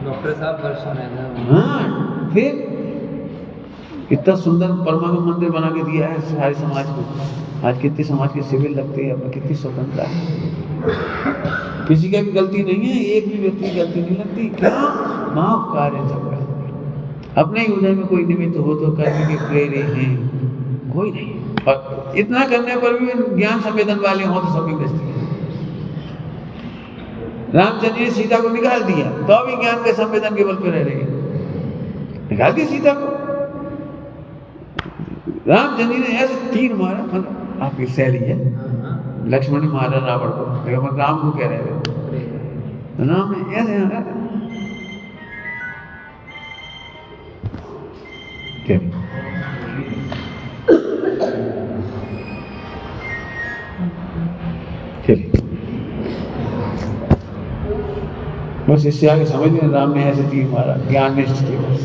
डॉक्टर साहब दर्शन है। हाँ, फिर कितना सुंदर परमागम मंदिर बना के दिया है सारे समाज को। आज कितने समाज के शिविर लगते हैं, अपना कितनी स्वतंत्रता है, किसी का भी गलती नहीं है, एक भी व्यक्ति की गलती नहीं लगती। क्या महाउपकार है सबका। अपने ही उदय में कोई निमित्त हो तो कर्म के प्रेरे हैं, कोई नहीं। और इतना करने पर भी ज्ञान संवेदन वाले हो तो सब भी बचती है। रामचंद्र ने सीता को निकाल दिया तो भी ज्ञान के संवेदन के बल पर रह रहे, निकाल दिया सीता को। रामचंद्र ने ऐसे तीर मारा, मतलब आपकी शैली है, लक्ष्मण ने मारा रावण को, लेकिन राम को कह रहे हैं, राम ने ऐसे चलिए बस इससे आगे समझ में, राम ने ऐसे तीर मारा, ज्ञान निष्ठ थे बस।